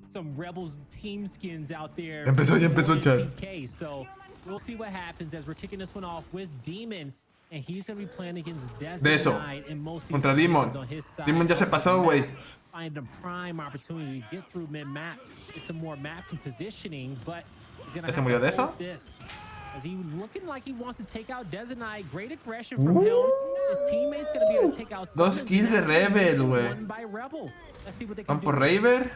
some Rebels team skins out there. Ya empezó, chat. PK. So we'll see what happens as we're kicking this one off with Demon. And he's going to be playing against De eso. Desert in most Contra Demon. on his side. Demon ya se pasó, güey. Find a prime opportunity to get through mid-map. Get some more map and positioning, but he's going to have to hold this. As he looking like he wants to take out Desert Knight. Great aggression from him. His teammate's going to be able to take out Dos kills de Rebel, güey. Van por Raver.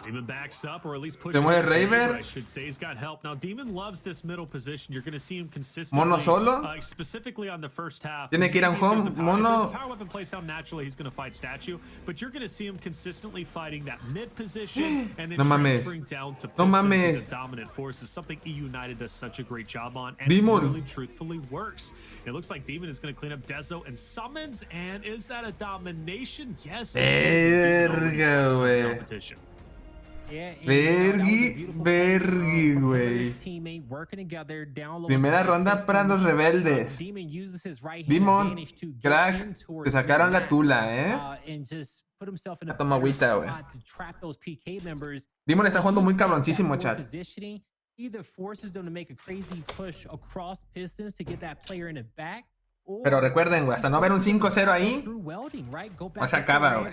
Demon backs up, or at least pushes. Se muere Raver. I should say he's got help now. Demon loves this middle position. You're going to see him consistently. Mono solo. Specifically on the first half. Tiene que ir a un home. Mono. Power weapon plays down naturally. He's going to fight statue, but you're going to see him consistently fighting that mid position and then transferring down to pistons. He's a dominant force. Is something EU United does such a great job on, and it really truthfully works. It looks like Demon is going to clean up Dezo and summons. And is that a domination? Yes. Verga, güey. Yeah, Vergi, güey. Primera ronda para los rebeldes. Demon, crack, te sacaron la tula, La toma agüita, güey. Demon está jugando muy cabroncísimo, chat. Pero recuerden, güey, hasta no ver un 5-0 ahí, no se acaba,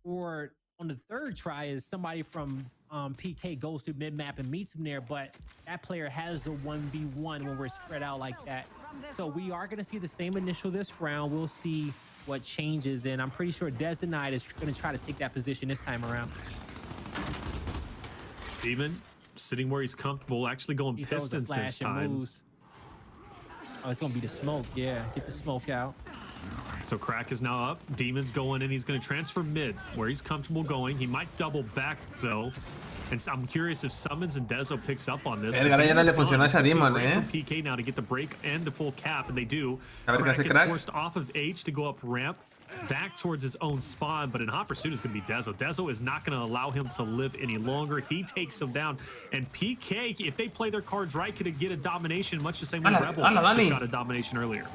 güey. On the third try is somebody from PK goes to mid-map and meets him there, but that player has the 1v1 when we're spread out like that. So we are going to see the same initial this round. We'll see what changes, and I'm pretty sure Desert Knight is going to try to take that position this time around. Demon sitting where he's comfortable, actually going Pistons this time. Oh, it's going to be the smoke. Yeah, get the smoke out. So Crack is now up. Demon's going in. He's going to transfer mid where he's comfortable going. He might double back though. And so I'm curious if Summons and Dezo picks up on this. Ya no le funcionó esa Demon, PK now to get the break and the full cap, and they do. Crack is forced off of H to go up ramp back towards his own spawn, but in hot pursuit is going to be Dezo. Dezo is not going to allow him to live any longer. He takes him down, and PK, if they play their cards right, could get a domination, much the same way Rebel just got a domination earlier.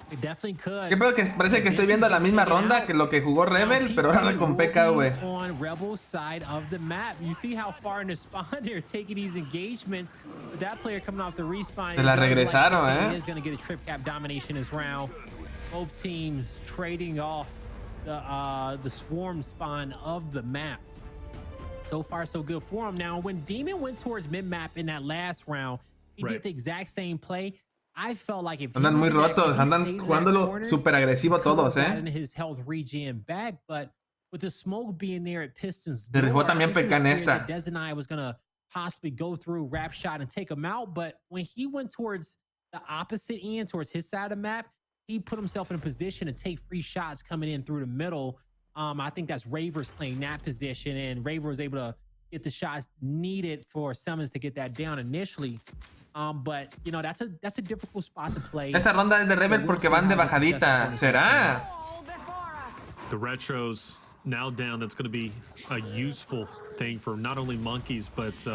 It definitely could. ¿Qué pedo? Que parece que estoy viendo la misma ronda que lo que jugó Rebel, pero ahora con PK, güey. On Rebel's side of the map. You see how far in the spawn they're taking these engagements. That player coming off the respawn. Se la regresaron, is going to get a trip cap domination this round. Both teams trading off the swarm spawn of the map. So far, so good for him. Now, when Demon went towards mid-map in that last round, he did the exact same play. I felt like if andan muy rotos, andan jugándolo super agresivo todos, his health regen back, but with the smoke being there at Pistons, se rifó también PK en esta. Desert Knight was gonna possibly go through wrap shot and take him out, but when he went towards the opposite end, towards his side of the map, he put himself in a position to take free shots coming in through the middle. I think that's Ravers playing that position, and Raver was able to get the shots needed for Summons to get that down initially. But you know, that's a difficult spot to play. Esta ronda es de Rebel porque van de bajadita. ¿Será? The retros now down. That's going to be a useful thing for not only monkeys but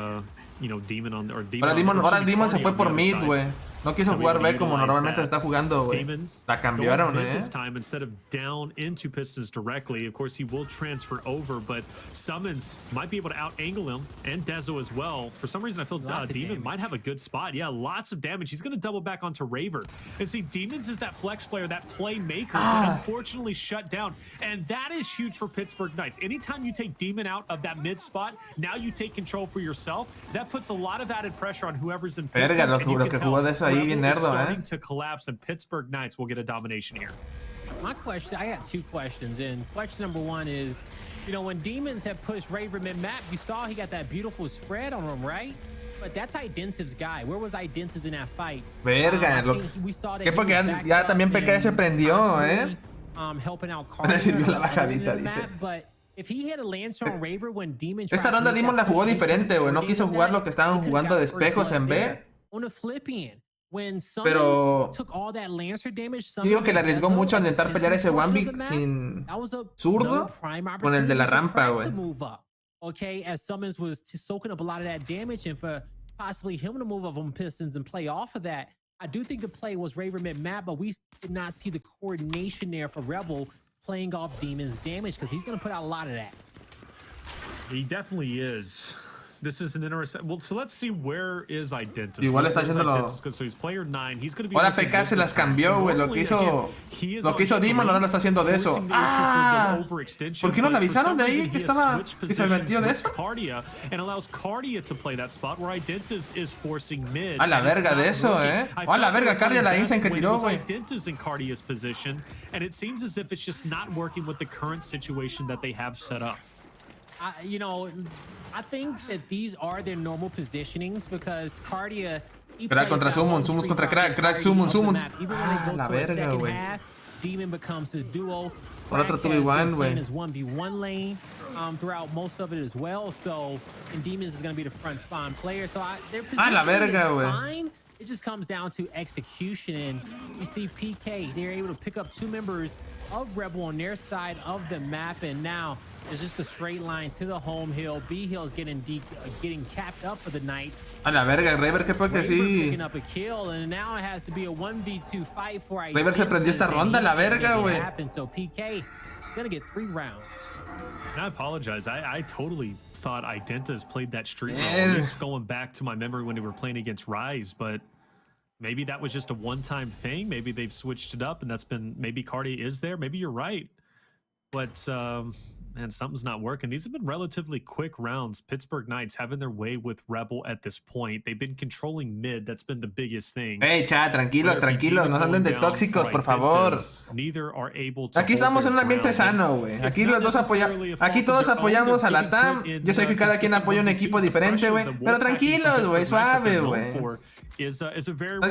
you know, Demon on or Demon. Ahora Demon se fue por mid, güey. No quiso jugar B como normalmente está jugando, güey. La cambiaron, this time instead of down into Pistons directly. Of course, he will transfer over, but Summons might be able to out-angle him, and Dezo as well. For some reason, I feel Demon might have a good spot. Yeah, lots of damage. He's going to double back onto Raver. And see, Demons is that flex player, that playmaker, but unfortunately shut down. And that is huge for Pittsburgh Knights. Anytime you take Demon out of that mid spot, now you take control for yourself. That puts a lot of added pressure on whoever's in Pistons. Verga, lo que jugó de eso ahí bien nerdo, starting to collapse, and Pittsburgh Knights will get a domination here. My question, I got two questions, and question number one is, you know, when Demons have pushed Raver mid-map, you saw he got that beautiful spread on him, right? But that's Idensiv's guy. Where was Idensiv's in that fight? Verga, we saw that que porque ya también PK se prendió, helping out Le sirvió la bajadita, dice. But if he had a Lancer on Raver when Demon esta ronda Demon la jugó diferente, güey. No quiso jugar lo que estaban jugando de espejos en B. On a flip-in. Pero took all that Lancer damage, digo que le arriesgó mucho al intentar pelear ese 1v sin zurdo con el de la rampa, güey. Okay, as Summons was soaking up a lot of that damage, and for possibly him to move up on Pistons and play off of that, I do think the play was Raver mid-map, but we did not see the coordination there for Rebel playing off Demon's damage, because he's going to put out a lot of that. He definitely is. This is an interesting. Well, so let's see where is Identitas. Igual está haciéndolo. So he's player 9. He's going to be. Ahora PK se las cambió, güey. Lo que hizo Demon ahora lo está haciendo de eso. Ah, ¿por qué no le avisaron de ahí que estaba que se metió de eso? And allows Cardia to play that spot where Identitas is forcing mid. A la verga de eso, a la verga, Cardia la instant que tiró, güey. Identitas in Cardia's position, and it seems as if it's just not working with the current situation that they have set up. You know, I think that these are their normal positionings because Cardia. Crack contra Summons contra Crack Summons. Ah, la verga, güey. Demon becomes his duo. Por otro 2v1, güey. His 1v1 lane throughout most of it as well. So, and Demons is going to be the front spawn player. So, their position la verga, güey. fine. It just comes down to execution. And you see PK, they're able to pick up 2 members of Rebel on their side of the map. And now it's just a straight line to the home hill. B Hill is getting capped up for the Knights. A la verga, Raver, qué porque sí. Picking up a kill, and now it has to be a 1v2 fight for Raver se prendió esta ronda, la verga, güey. So PK is gonna get 3 rounds. And I apologize. I totally thought Identitas played that street role. At least going back to my memory when they were playing against Rise, but maybe that was just a one-time thing. Maybe they've switched it up, and that's been maybe Cardi is there. Maybe you're right, but man, something's not working. These have been relatively quick rounds. Pittsburgh Knights having their way with Rebel at this point. They've been controlling mid. That's been the biggest thing. Hey, chat, tranquilos, no anden de tóxicos, por favor. Neither are able to. Aquí estamos en un ambiente sano, güey. Aquí los dos aquí todos apoyamos a la TAM. Yo sé que cada quien apoya un equipo diferente, güey. Pero tranquilos, güey, suave, güey.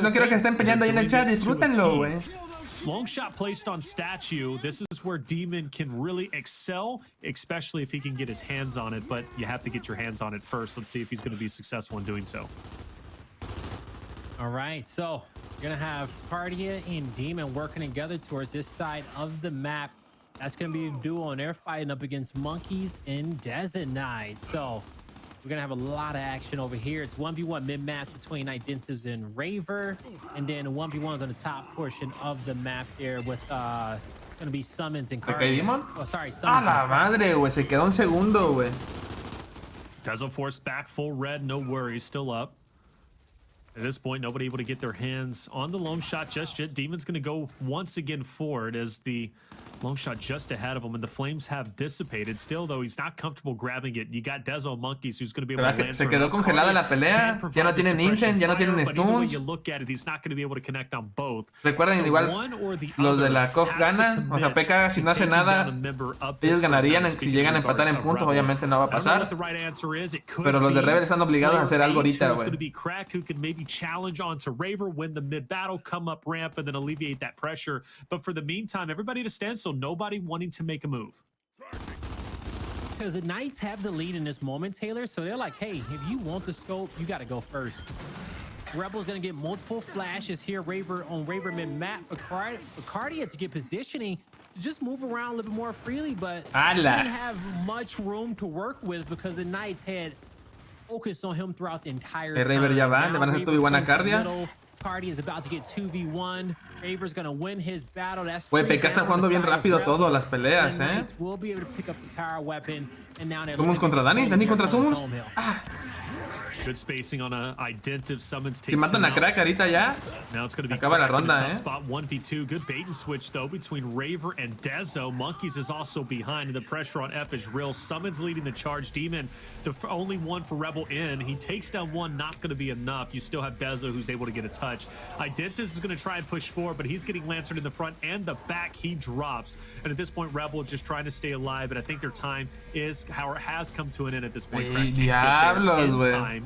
No quiero que estén peleando ahí en el chat. Disfrútenlo, güey. Long shot placed on Statue. This is where Demon can really excel, especially if he can get his hands on it, but you have to get your hands on it first. Let's see if he's going to be successful in doing so. All right, so you're going to have Cardia and Demon working together towards this side of the map. That's going to be a duo, and they're fighting up against Monkeys and Desert Knight. So we're going to have a lot of action over here. It's 1v1 mid-match between Identitas and Raver. And then 1v1s on the top portion of the map there with going to be Summons and Cardia. Oh, sorry, Summons. A la madre, güey. Se quedó un segundo, güey. Dezo Force back full red. No worries. Still up. At this point, nobody able to get their hands on the lone shot just yet. Demon's going to go once again forward as the long shot just ahead of him, and the flames have dissipated. Still, though, he's not comfortable grabbing it. You got Dezo Monkeys who's going to be able to land. Se quedó congelada la pelea. Ya no tienen Incen, ya no tienen stuns. You look at it, he's not going to be able to connect on both. Recuerden, igual los de la COF ganan. O sea, PK, si no hace nada, ellos ganarían. Si llegan a empatar en puntos, obviamente no va a pasar. Pero los de Rebel están obligados a hacer algo ahorita, güey. Crack who could maybe challenge onto Raver, win the mid battle, come up ramp, and then alleviate that pressure. But for the meantime, everybody to stand still. Nobody wanting to make a move. Because the Knights have the lead in this moment, Taylor. So they're like, hey, if you want the scope, you got to go first. Rebel's going to get multiple flashes here. Raver on Raver mid-map. For Cardia to get positioning, to just move around a little bit more freely. But he didn't have much room to work with because the Knights had focused on him throughout the entire time. Raver ya va. Le van a hacer 2v1 a Cardia. Cardia is about to get 2v1. Raver's gonna win his battle. That's güey, PK está jugando bien rápido todo las peleas, We'll be able to pick up the power weapon, and now Summons contra Dani contra Summons. Good spacing on a Identiv Summons. Si matan a Crack ahorita ya, now it's going to be acaba la ronda, spot 1v2. Good bait and switch though between Raver and Dezo. Monkeys is also behind, and the pressure on F is real. Summons leading the charge. Demon, the only one for Rebel in. He takes down one, not going to be enough. You still have Dezo who's able to get a touch. Identis is going to try and push forward, but he's getting Lancered in the front and the back. He drops, and at this point, Rebel is just trying to stay alive. But I think their time has come to an end at this point. Diablos, güey.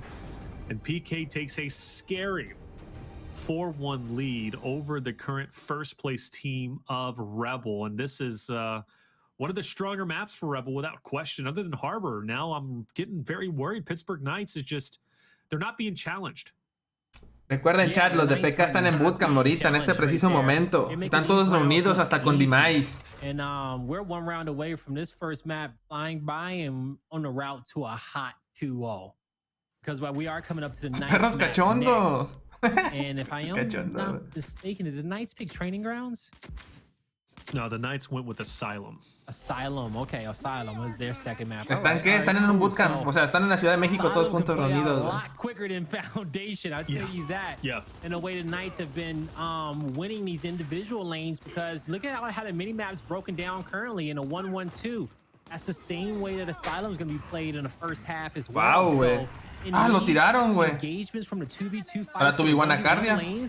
And PK takes a scary 4-1 lead over the current first place team of Rebel. And this is one of the stronger maps for Rebel without question, other than Harbor. Now I'm getting very worried. Pittsburgh Knights is just, they're not being challenged. Recuerden, chat, los de PK están en bootcamp ahorita, en este preciso momento. Están todos reunidos hasta con Demise. And we're 1 round away from this first map flying by and on the route to a hot 2-0. Because we are coming up to the Knights perros cachondo. And if I am not mistaken, did the Knights pick training grounds? No, the Knights went with Asylum. Asylum, okay, Asylum was their second map. ¿Están qué? Están en un bootcamp, o sea, están en la Ciudad de México todos juntos reunidos. A lot quicker than Foundation, I'll tell you that. Yeah. And the way the Knights have been winning these individual lanes, because look at how the mini map's broken down currently in a 1-1-2. That's the same way that Asylum is going to be played in the first half as well. Wow, güey. Ah, lo tiraron, güey. Ahora tu Biguana Cardia. Le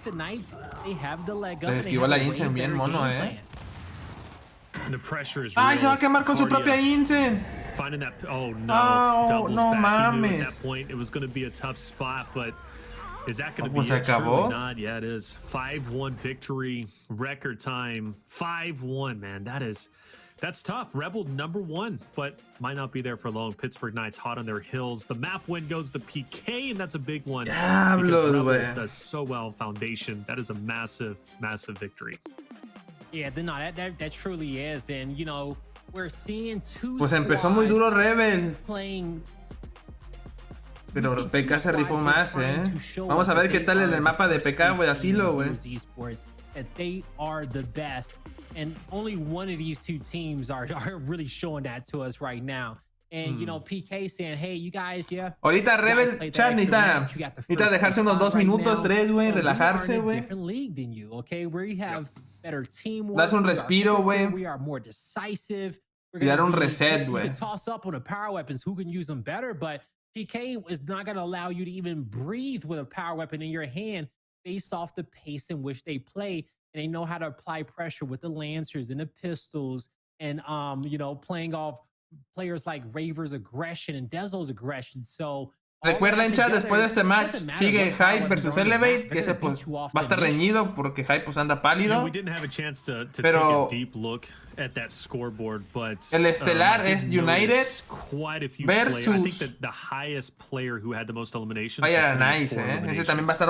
esquivó la Incen bien mono, The pressure is Ay, se va a quemar con su propia Incen. Finding that, oh no, oh, no mames. At that point it was going to be a tough spot, but is that going to be se it? acabó? Surely not. Yeah, it is. 5-1 victory, record time, 5-1, man. That's tough. Rebel #1, but might not be there for long. Pittsburgh Knights hot on their heels. The map win goes to PK, and that's a big one. Because Rebel does so well in Foundation. That is a massive, massive victory. Yeah, no, that truly is. And, you know, we're seeing two Pues empezó muy duro Rebel. Playing. Pero PK se rifó más, Vamos a ver qué tal en el mapa de PK, güey, Asilo, güey. That they are the best, and only one of these two teams are really showing that to us right now. And you know, PK saying, hey, you guys, yeah. Ahorita Rebel, chat, necesita dejarse unos 2 minutos, 3, güey, relajarse, güey. Different league than you, okay? Where you have better teamwork. Das un respiro, güey. We are more decisive. Y dar un reset, güey. You can toss up on the power weapons, who can use them better, but PK is not going to allow you to even breathe with a power weapon in your hand based off the pace in which they play. And they know how to apply pressure with the Lancers and the pistols, and you know, playing off players like Raver's aggression and Dezo's aggression. So recuerden, chat, después de este match sigue Hype versus Elevate, que ese pues va a estar reñido porque Hype pues anda pálido. We didn't have a chance to Pero take a deep look at that scoreboard, but el estelar es United quite a few versus I think that the highest player who had the most eliminations. Vaya, nice, Ese también va a estar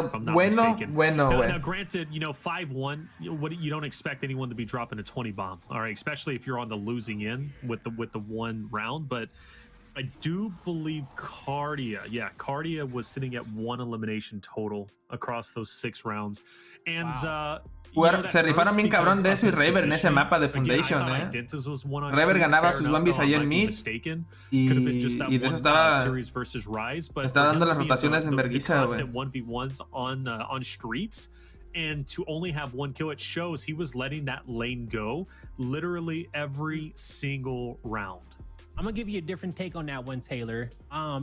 bueno, now, granted, you know, 5-1, you don't expect anyone to be dropping a 20 bomb, all right, especially if you're on the losing end with the one round, but I do believe Cardia was sitting at 1 elimination total across those 6 rounds. And se rifaron bien cabrón de eso y Raver en ese mapa de Foundation, Raver ganaba sus Bambis ahí en mid y de eso estaba dando las rotaciones en vergüenza, güey. 1v1s on streets. And to only have 1 kill, it shows he was letting that lane go literally every single round. I'm gonna give you a different take on that one, Taylor,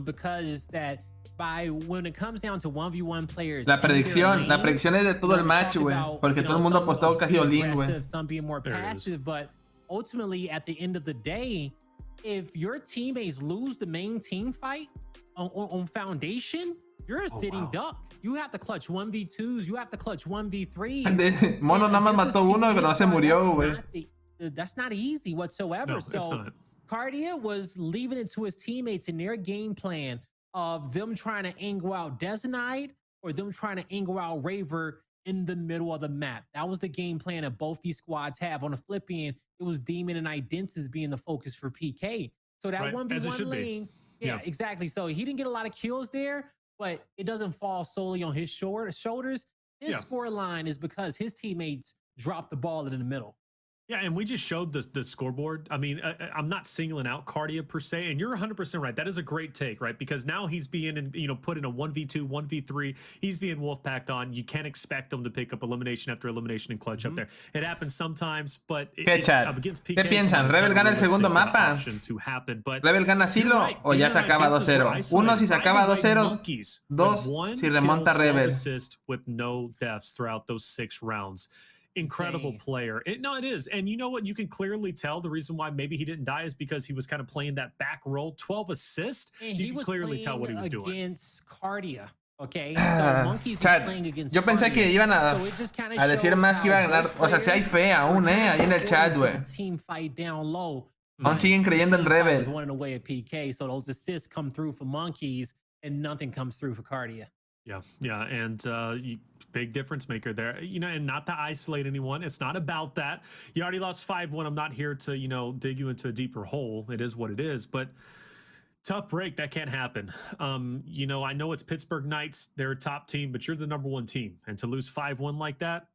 because that when it comes down to 1v1 players, la predicción es de todo el match, güey, porque todo el mundo apostó casi all-in, güey. Some being more passive, but ultimately at the end of the day, if your teammates lose the main team fight on Foundation, you're a sitting duck. You have to clutch 1v2s, you have to clutch 1v3s. Mono nada más mató uno, pero no se murió, güey. That's not easy whatsoever. No, so it's not. Cardia was leaving it to his teammates in their game plan of them trying to angle out Detonite or them trying to angle out Raver in the middle of the map. That was the game plan that both these squads have. On the flip end, it was Demon and Identis being the focus for PK. So that 1v1 lane, yeah, exactly. So he didn't get a lot of kills there, but it doesn't fall solely on his shoulders. His score line is because his teammates dropped the ball in the middle. Yeah, and we just showed the scoreboard. I mean, I'm not singling out Cardia per se, and you're 100% right. That is a great take, right? Because now he's being, put in a 1v2, 1v3. He's being wolf-packed on. You can't expect him to pick up elimination after elimination and clutch up there. It happens sometimes, but it's against PK. ¿Qué piensan? ¿Rebel gana el segundo mapa? ¿Rebel gana Silo o ya se acaba 2-0? 1 si se acaba 2-0, 2 si remonta Rebel. With no deaths throughout those 6 rounds. Incredible player. It is. And you know what? You can clearly tell the reason why maybe he didn't die is because he was kind of playing that back role. 12 assists. You can clearly tell what he was doing. Against Cardia. Okay. So Monkeys was playing against yo pensé que iban a decir más que iba a ganar. O sea, si hay fe aún, ahí en el chat, güey. Aún siguen creyendo en Rebel. So those assists come through for Monkeys and nothing comes through for Cardia. Yeah, and big difference maker there, and not to isolate anyone. It's not about that. You already lost 5-1. I'm not here to, dig you into a deeper hole. It is what it is, but tough break. That can't happen. I know it's Pittsburgh Knights. They're a top team, but you're the #1 team. And to lose 5-1 like that,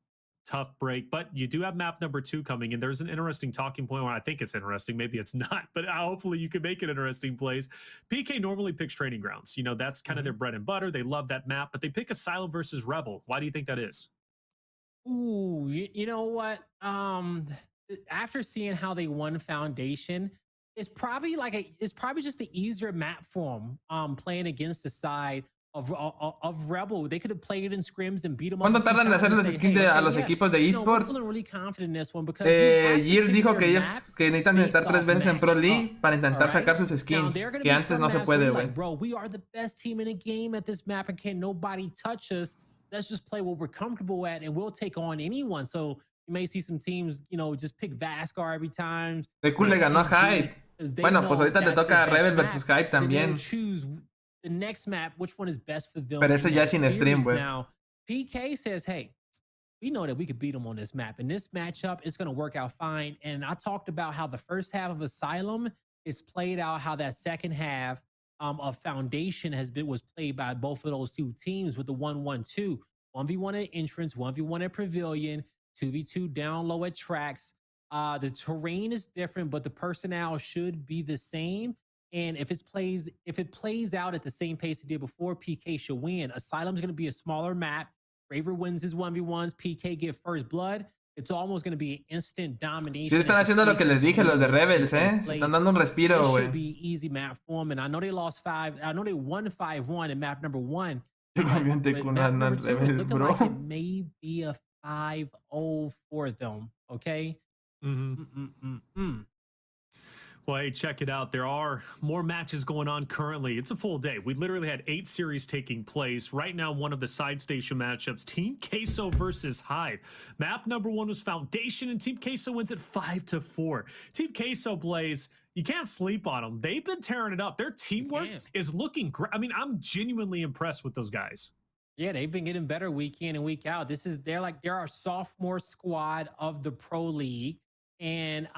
tough break, but you do have map number 2 coming in. There's an interesting talking point, or I think it's interesting. Maybe it's not, but hopefully you can make it interesting plays. PK normally picks Training Grounds. You know, that's kind of their bread and butter. They love that map, but they pick Asylum versus Rebel. Why do you think that is? Ooh, you know what? After seeing how they won Foundation, it's probably just the easier map for them. Playing against the side of Rebel, they could have played it in scrims and beat them. ¿Cuánto tardan en hacer los skins a los equipos de esports? Gears dijo que ellos necesitan estar 3 veces en Pro League para intentar sacar sus skins, que antes no se puede, güey. Bro, we are the best team in the game at this map and can nobody touch us. Let's just play what we're comfortable at and we'll take on anyone. So you may see some teams, you know, just pick Vascar every time. Cool le ganó a Hype. Bueno, pues ahorita te toca Rebel versus Hype también. The next map, which one is best for them. Pero eso ya sin stream, güey. Now, PK says, hey, we know that we could beat them on this map. And this matchup is going to work out fine. And I talked about how the first half of Asylum is played out, how that second half of Foundation was played by both of those two teams with the 1-1-2. 1v1 at entrance, 1v1 at pavilion, 2v2 down low at tracks. The terrain is different, but the personnel should be the same. And if it plays out at the same pace it did before, PK should win. Asylum's going to be a smaller map. Braver wins his 1v1s. PK get first blood. It's almost going to be instant domination. Sí, están haciendo lo que les dije los de Rebels, ¿eh? Se están dando un respiro, güey. It should be easy map for them. And I know they won 5-1 in map number 1. Yo cambié con Rebels, bro. Like it may be a 5-0 for them. Okay. Well, hey, check it out. There are more matches going on currently. It's a full day. We literally had 8 series taking place. Right now, one of the side station matchups, Team Queso versus Hive. Map number 1 was Foundation, and Team Queso wins at 5-4. Team Queso, Blaze, you can't sleep on them. They've been tearing it up. Their teamwork is looking great. I mean, I'm genuinely impressed with those guys. Yeah, they've been getting better week in and week out. They're our sophomore squad of the Pro League. And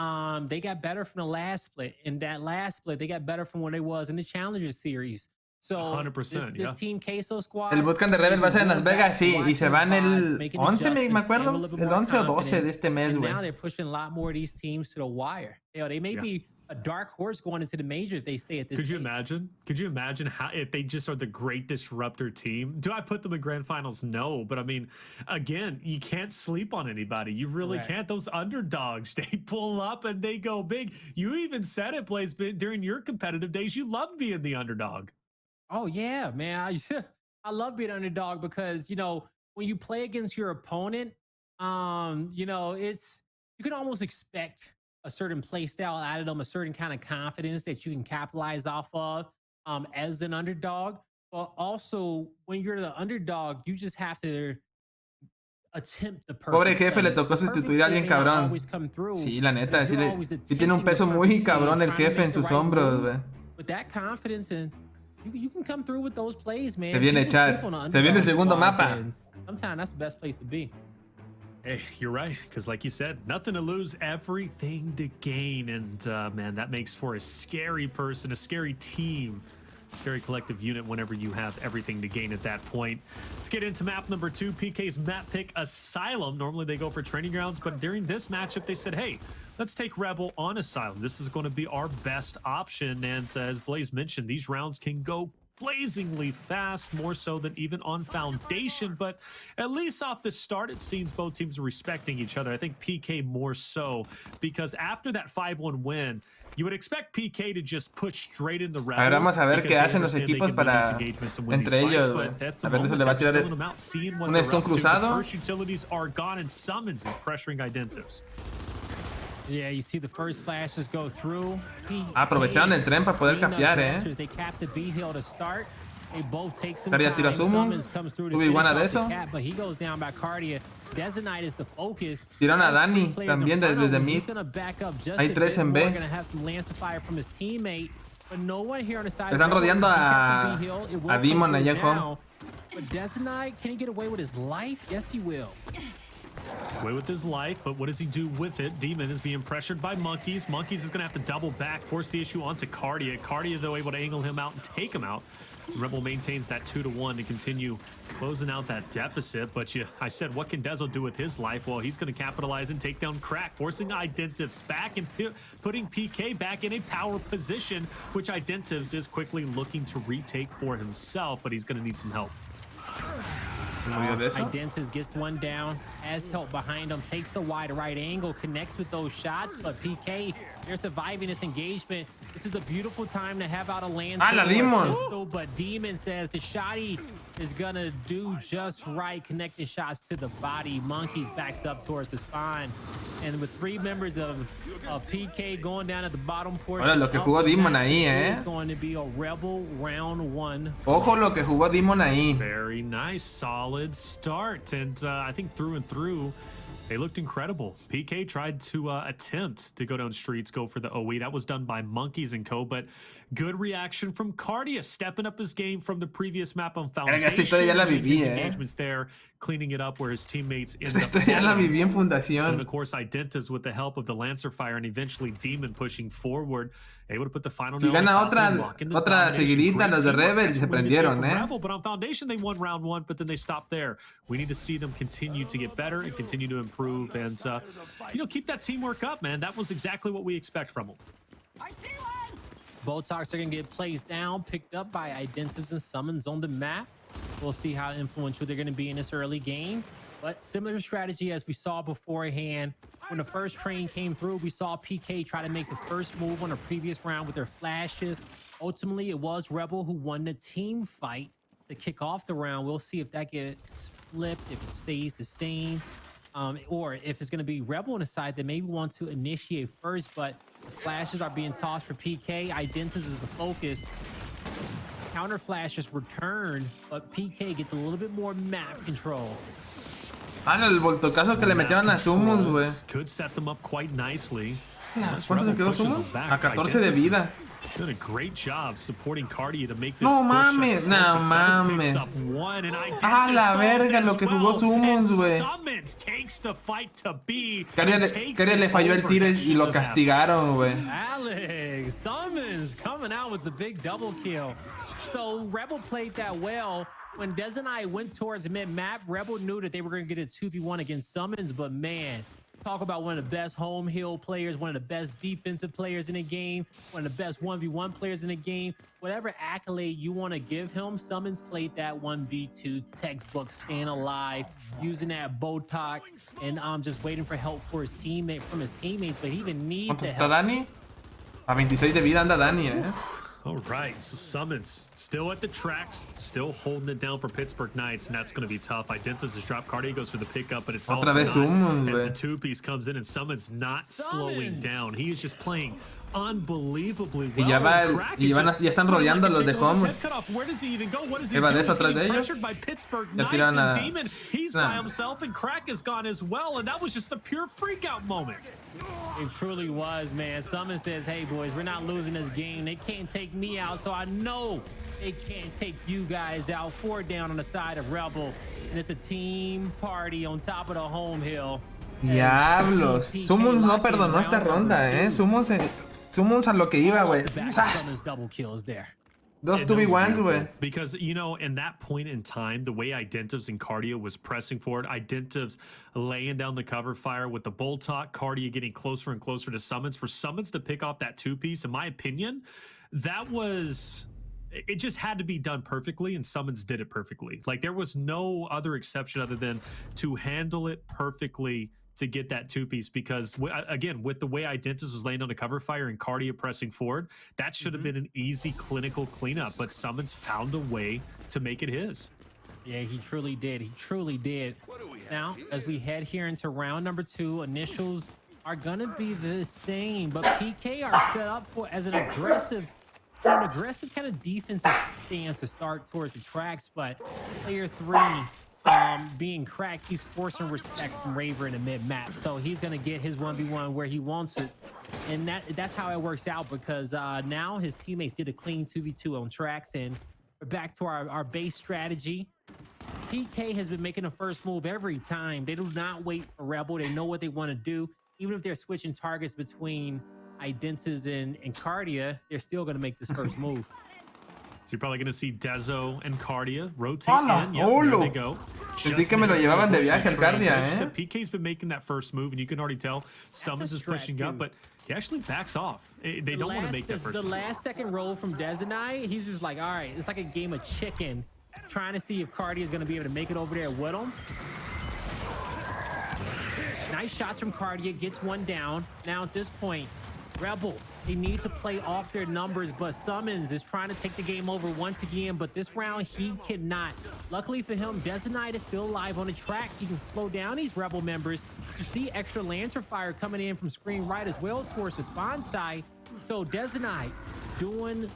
they got better from the last split. In that last split, they got better from what they was in the Challenger Series. So 100%, this Team Queso squad. El bootcamp de Rebel va a ser en Las Vegas, sí, y se van el 11, me acuerdo, el 11 o 12 de este mes, güey. Now they're pushing a lot more of these teams to the wire. You know, they may be a dark horse going into the major if they stay at this Could you imagine? Could you imagine how if they just are the great disruptor team? Do I put them in grand finals? No, but I mean, again, you can't sleep on anybody. You really can't. Those underdogs, they pull up and they go big. You even said it, Blaze, during your competitive days, you love being the underdog. Oh yeah, man. I love being underdog because, you know, when you play against your opponent, you know, you can almost expect a certain play style out of them, a certain kind of confidence that you can capitalize off of as an underdog. But also, when you're the underdog, you just have to attempt the perfect. Pobre jefe, le tocó sustituir a alguien cabrón. Sí, la neta, sí tiene un peso muy cabrón el jefe en sus hombros, güey. With that confidence, and you can come through with those plays, man. Se viene chat. Se viene el segundo mapa. Sometimes that's the best place to be. Hey, you're right, because like you said, nothing to lose, everything to gain. And man, that makes for a scary person, a scary team, scary collective unit whenever you have everything to gain at that point. Let's get into map number 2, PK's map pick, Asylum. Normally they go for Training Grounds, but during this matchup, they said, hey, let's take Rebel on Asylum. This is going to be our best option. And as Blaze mentioned, these rounds can go blazingly fast, more so than even on Foundation, but at least off the start it seems both teams are respecting each other. I think PK more so, because after that 5-1 win, you would expect PK to just push straight into Rebel. A ver, vamos a ver qué hacen los equipos para entre ellos, güey. A ver, se le va a tirar un stun cruzado. First utilities are gone and Summons is pressuring Identives. Yeah, you see the first flashes go through. Aprovecharon el tren para poder capear, They capped the B hill to start. They both take some Cardia tira sumo. Tuve iguana de eso. But he goes down by Cardia. Detonite is the focus. Tiraron a Dani también desde mid. Hay 3 en B. Están rodeando a Demon allá en home. But Detonite, can he get away with his life? Yes, he will. Away with his life, but what does he do with it? Demon is being pressured by Monkeys. Monkeys is going to have to double back, force the issue onto Cardia. Cardia, though, able to angle him out and take him out. Rebel maintains that 2-1 to continue closing out that deficit. But I said, what can Dezo do with his life? Well, he's going to capitalize and take down Crack, forcing Identives back and putting PK back in a power position, which Identives is quickly looking to retake for himself, but he's going to need some help. Identives gets one down, has help behind him, takes the wide right angle, connects with those shots, but PK, they're surviving this engagement. This is a beautiful time to have out a Lancer pistol, but Demon says the shotty is gonna do just right, connecting shots to the body. Monkeys backs up towards the spine, and with 3 members of PK going down at the bottom portion, ahora lo que jugó Demon ahí, is going to be a Rebel round 1. Ojo lo que jugó Demon ahí. Very nice, solid start, and I think through and through, they looked incredible. PK tried to attempt to go down streets, go for the OE. That was done by Monkeys and co, but good reaction from Cardia, stepping up his game from the previous map on Foundation. Ya la viví, engagements there, cleaning it up where his teammates ended up. Ya la viví en Fundación. And of course, Identitas with the help of the Lancer Fire and eventually Demon pushing forward, able to put the final nail. Si gana otra seguidita, los de Rebel se prendieron, Rebel, but on Foundation, they won round 1, but then they stopped there. We need to see them continue to get better and continue to improve and, keep that teamwork up, man. That was exactly what we expect from them. Botox are going to get placed down, picked up by Identives and Summons on the map. We'll see how influential they're going to be in this early game. But similar strategy as we saw beforehand. When the first train came through, we saw PK try to make the first move on a previous round with their flashes. Ultimately, it was Rebel who won the team fight to kick off the round. We'll see if that gets flipped, if it stays the same, or if it's going to be Rebel on the side that maybe want to initiate first. But the flashes are being tossed for PK. Identities is the focus. Counter flashes return, but PK gets a little bit more map control. El voltocazo que le metieron a Summons, güey. Could set them up quite nicely. ¿Cuánto se quedó Summons? A 14 de vida. Did a great job supporting Cardia to make this no mames, no mames. A la verga lo que jugó Summons, güey. Cardia le falló el tiro y lo castigaron, güey. Alex Summons coming out with the big double kill. So Rebel played that well. When Dez and I went towards mid-map, Rebel knew that they were going to get a 2v1 against Summons, but man, talk about one of the best home heal players, one of the best defensive players in the game, one of the best 1v1 players in the game. Whatever accolade you want to give him, Summons played that 1v2 textbook, staying alive, using that Botox, and just waiting for help for his teammate, from his teammates, but he even needs to help. Dani? A 26 de vida anda Dani, All right, so Summons still at the tracks, still holding it down for Pittsburgh Knights, and that's going to be tough. Identities is drop. Cardia goes for the pickup, but it's all for naught as the 2-piece comes in, and Summons not slowing down. He is just playing unbelievably well. Ya están rodeando los de home. Where does he even go? What does he do? He's getting pressured by Pittsburgh Knights and Demon. He's by himself, and Crack is gone as well, and that was just a pure freakout moment. It truly was, man. Summons says, hey, boys, we're not losing this game. They can't take me out, so I know they can't take you guys out. 4 down on the side of Rebel, and it's a team party on top of the home hill. Diablos. Summons no perdonó esta ronda, Summons a lo que iba, güey. Those 2v1s, güey. Because, in that point in time, the way Identives and Cardia was pressing forward, Identives laying down the cover fire with the Boltok, Cardia getting closer and closer to Summons. For Summons to pick off that 2-piece, in my opinion, it just had to be done perfectly, and Summons did it perfectly. Like, there was no other exception other than to handle it perfectly to get that 2-piece, because again, with the way Identitas was laying on the cover fire and Cardia pressing forward, that should have been an easy clinical cleanup, but Summons found a way to make it his. Yeah, he truly did. He truly did. Now, as we head here into round number 2, initials are gonna be the same, but PK are set up for as an aggressive kind of defensive stance to start towards the tracks, but player 3 being Cracked, he's forcing respect from Raver in the mid-map, so he's gonna get his 1v1 where he wants it, and that's how it works out, because now his teammates get a clean 2v2 on tracks, and we're back to our base strategy. PK has been making the first move every time. They do not wait for Rebel. They know what they want to do. Even if they're switching targets between Identus and Cardia, they're still going to make this first move. So you're probably going to see Dezo and Cardia rotate in. Yep, there they go. Sentí que me lo llevaban de viaje el Cardia, So PK's been making that first move, and you can already tell Summons is pushing up, but he actually backs off. They don't want to make that first move. The last second roll from Dezenai, he's just like, all right, it's like a game of chicken, trying to see if Cardia is going to be able to make it over there with him. Nice shots from Cardia, gets one down. Now at this point, Rebel, they need to play off their numbers, but Summons is trying to take the game over once again, but this round he cannot. Luckily for him, Dezenite is still alive on the track. He can slow down these Rebel members. You see extra Lancer fire coming in from screen right as well towards the spawn side. So Dezenite doing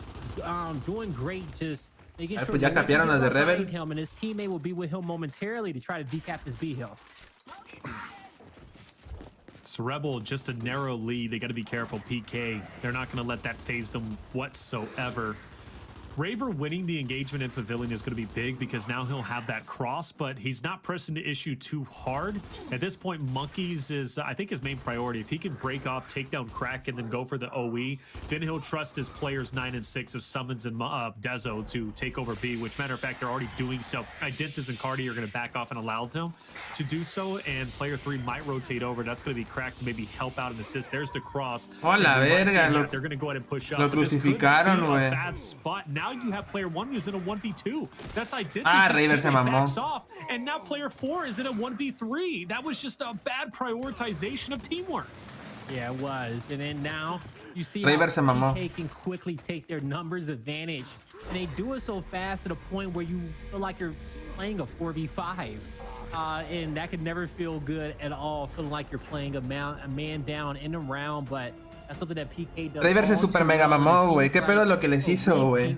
great, just making sure ya capearon las de Rebel. Him and his teammate will be with him momentarily to try to decap this B hill. So Rebel, just a narrow lead. They got to be careful. PK, they're not going to let that phase them whatsoever. Raver winning the engagement in Pavilion is going to be big because now he'll have that cross, but he's not pressing the issue too hard. At this point, Monkeys is, I think, his main priority. If he can break off, take down Crack, and then go for the OE, then he'll trust his players 9 and 6 of Summons and Dezo to take over B, which, matter of fact, they're already doing so. Identus and Cardi are going to back off and allow them to do so, and player 3 might rotate over. That's going to be Crack to maybe help out and assist. There's the cross. Hola, verga. They're going to go ahead and push up. Lo crucificaron, güey. Bad spot. Now you have player 1 who's in a 1v2. That's Identus. Raver se mamó. Backs off, and now player 4 is in a 1v3. That was just a bad prioritization of teamwork. Yeah, it was. And then now you see Raver how se mamó. PK can quickly take their numbers advantage. And they do it so fast to the point where you feel like you're playing a 4v5. And that could never feel good at all, feeling like you're playing a man down in the round, but that's something that PK does. Raver se super mega mamó, güey. ¿Qué pedo lo que les hizo, güey?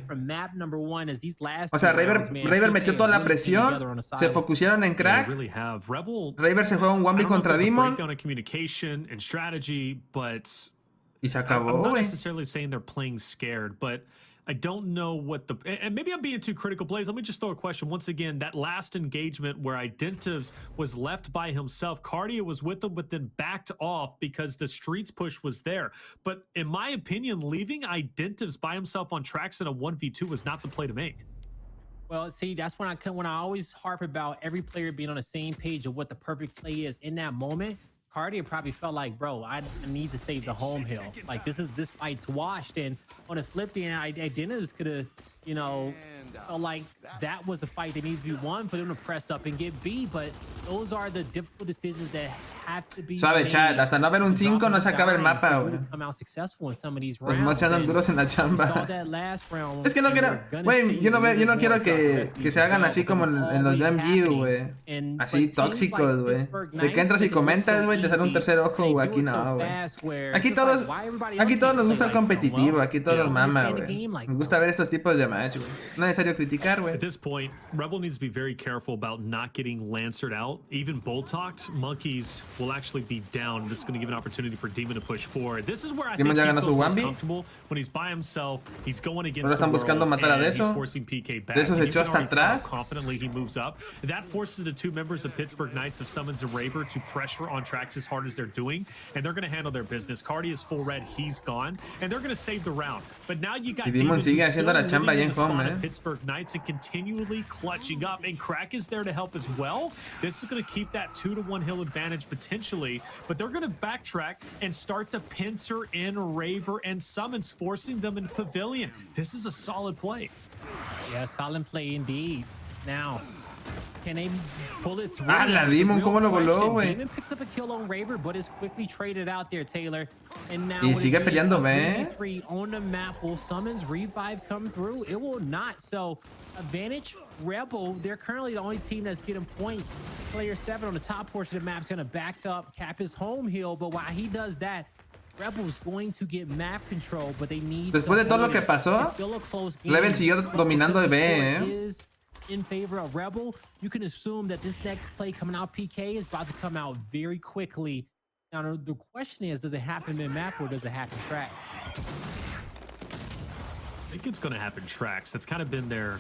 O sea, Raver metió toda la presión, se focusaron en Crack. Raver se juega un 1v contra Demon. Communication and strategy, but y se acabó, I'm not güey. necessarily saying they're playing scared, but I don't know what the... And maybe I'm being too critical, Blaze. Let me just throw a question. Once again, that last engagement where Identus was left by himself, Cardia was with him, but then backed off because the streets push was there. But in my opinion, leaving Identus by himself on tracks in a 1v2 was not the play to make. Well, see, that's when I always harp about every player being on the same page of what the perfect play is in that moment. Cardia probably felt like, bro, I need to save the home hill. Like this fight's washed. And on the flip end, Identus could have, you know, felt like that was the fight that needs to be won for them to press up and get B. But those are the difficult decisions that have to be Suave, chat. Hasta no haber un 5 no se acaba el mapa, güey. Los mods andan duros en la chamba. Es que no quiero, güey, yo no quiero que se hagan así como en los MG, güey. Así tóxicos, güey. De que entras y comentas, güey, te sale un tercer ojo, güey. Aquí no, güey. Aquí todos nos gusta el competitivo. Aquí todos los mama, güey. Nos gusta ver estos tipos de match, güey. No es necesario criticar, güey. At this point, Rebel needs to be very careful about not getting Lancered out. Even Boltocked, Monkeys will actually be down. This is going to give an opportunity for Demon to push forward. This is where I think he feels most comfortable when he's by himself. He's going against the world, and he's forcing PK back. Dezo se echó hasta atrás. Confidently he moves up. That forces the 2 members of Pittsburgh Knights of Summons and Raver to pressure on tracks as hard as they're doing, and they're going to handle their business. Cardi is full red, he's gone, and they're going to save the round. But now you got Demon sigue haciendo la chamba living ahí in en the spawn home, of Pittsburgh Knights and continually clutching up, and Crack is there to help as well. This is going to keep that 2-to-1 hill advantage potentially, but they're going to backtrack and start to pincer in Raver and Summons, forcing them in Pavilion. This is a solid play. Yeah, solid play indeed. Now, can they pull it through? La Demon, ¿cómo lo voló, güey? Demon picks up a kill on Raver, but is quickly traded out there, Taylor. And now y sigue peleando, ¿ve? On the map, will Summons revive come through? It will not. So, advantage Rebel. They're currently the only team that's getting points. Player 7 on the top portion of the map is going to back up, cap his home hill. But while he does that, Rebel's going to get map control, but they need. Después de todo lo que pasó, Rebel siguió dominando de B, in favor of Rebel. You can assume that this next play coming out PK is about to come out very quickly. Now the question is, does it happen in map or does it happen tracks? I think it's going to happen tracks. That's kind of been their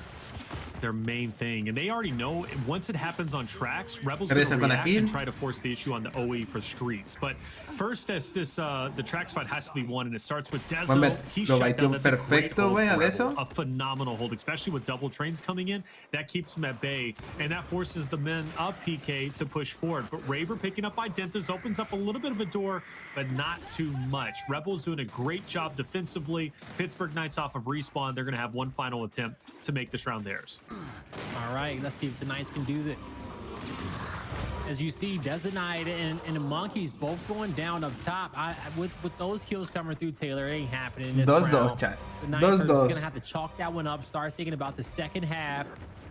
their main thing, and they already know once it happens on tracks, Rebel's going to react and try to force the issue on the OE for streets. But first, as this the tracks fight has to be won, and it starts with Dezo. He shut down. That's perfecto, a phenomenal hold, especially with double trains coming in. That keeps him at bay, and that forces the men of PK to push forward. But Raver picking up Identitas opens up a little bit of a door, but not too much. Rebels doing a great job defensively. Pittsburgh Knights off of respawn. They're going to have one final attempt to make this round theirs. All right, let's see if the Knights can do that. As you see, Desert Knight and the Monkeys both going down up top. With those kills coming through, Taylor, it ain't happening in this round. Chat. The Knights are just going to have to chalk that one up, start thinking about the second half.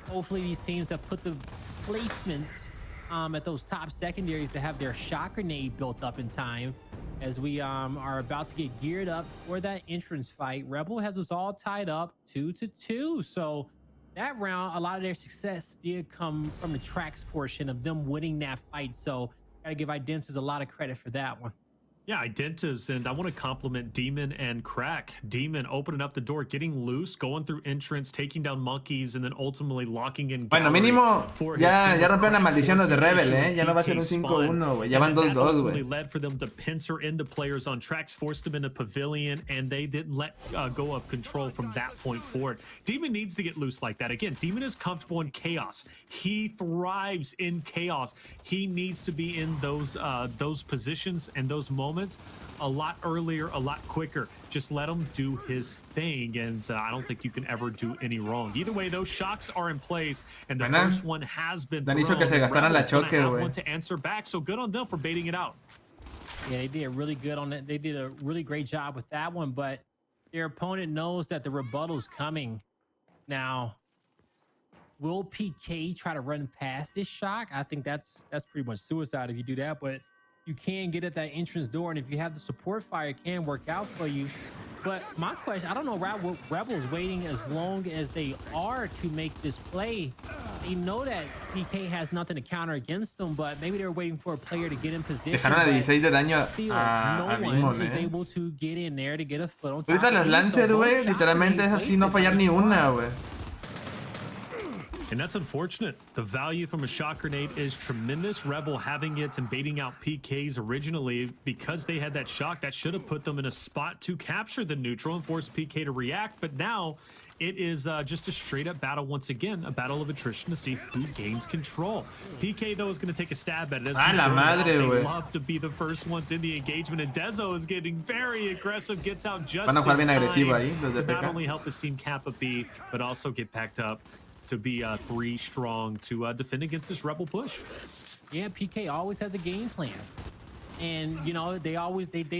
Hopefully these teams have put the placements at those top secondaries to have their shot grenade built up in time. As we are about to get geared up for that entrance fight. Rebel has us all tied up 2-2. So that round, a lot of their success did come from the tracks portion of them winning that fight. So gotta give Identitas a lot of credit for that one. Yeah, Identitas, and I want to compliment Demon and Crack. Demon opening up the door, getting loose, going through entrance, taking down Monkeys, and then ultimately locking in. Bueno, mínimo ya rompieron la maldición los de Rebel, ¿eh? Ya no va a ser un 5-1, güey. Ya van 2-2, güey. Led for them to pincer into players on tracks, forced them into Pavilion, and they didn't let go of control from that point forward. Demon needs to get loose like that. Again, Demon is comfortable in chaos. He thrives in chaos. He needs to be in those positions and those moments a lot earlier, a lot quicker. Just let him do his thing, and I don't think you can ever do any wrong. Either way, those shocks are in place, and the first one has been thrown. Hizo que se gastaran la choque, have one to answer back, so good on them for baiting it out. Yeah, they did really good on it. They did a really great job with that one, but their opponent knows that the rebuttal's coming. Now, will PK try to run past this shock? I think that's pretty much suicide if you do that, but you can get at that entrance door, and if you have the support fire, it can work out for you. But my question, I don't know why Rebels waiting as long as they are to make this play. They know that PK has nothing to counter against them, but maybe they're waiting for a player to get in position. Dejaron a 16 de daño a Demon, is able to get in there to get a foot on top. Ahorita las Lancer, güey, literalmente es así, no fallar ni una, güey. And that's unfortunate. The value from a shock grenade is tremendous. Rebel having it and baiting out PKs originally because they had that shock. That should have put them in a spot to capture the neutral and force PK to react. But now it is just a straight up battle once again, a battle of attrition to see who gains control. PK, though, is going to take a stab at it. A la madre, they love to be the first ones in the engagement, and Dezo is getting very aggressive, gets out just in time to not only help his team cap a B, but also get packed up to be 3 strong to defend against this Rebel push. Yeah, PK always has a game plan. And, you know, they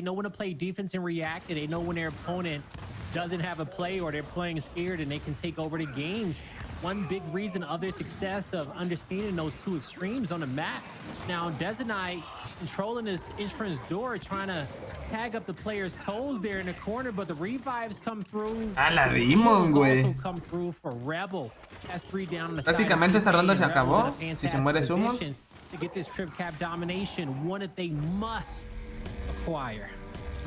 know when to play defense and react, and they know when their opponent doesn't have a play or they're playing scared and they can take over the game. One big reason of their success of understanding those two extremes on the map. Now, Desert Knight controlling this entrance door, trying to tag up the player's toes there in the corner, but the revives come through. La Demon, güey. Also come through for Rebel. That's 3 down on the Prácticamente esta ronda se acabó. Si se muere Sumos. To get this trip cap domination, one that they must acquire.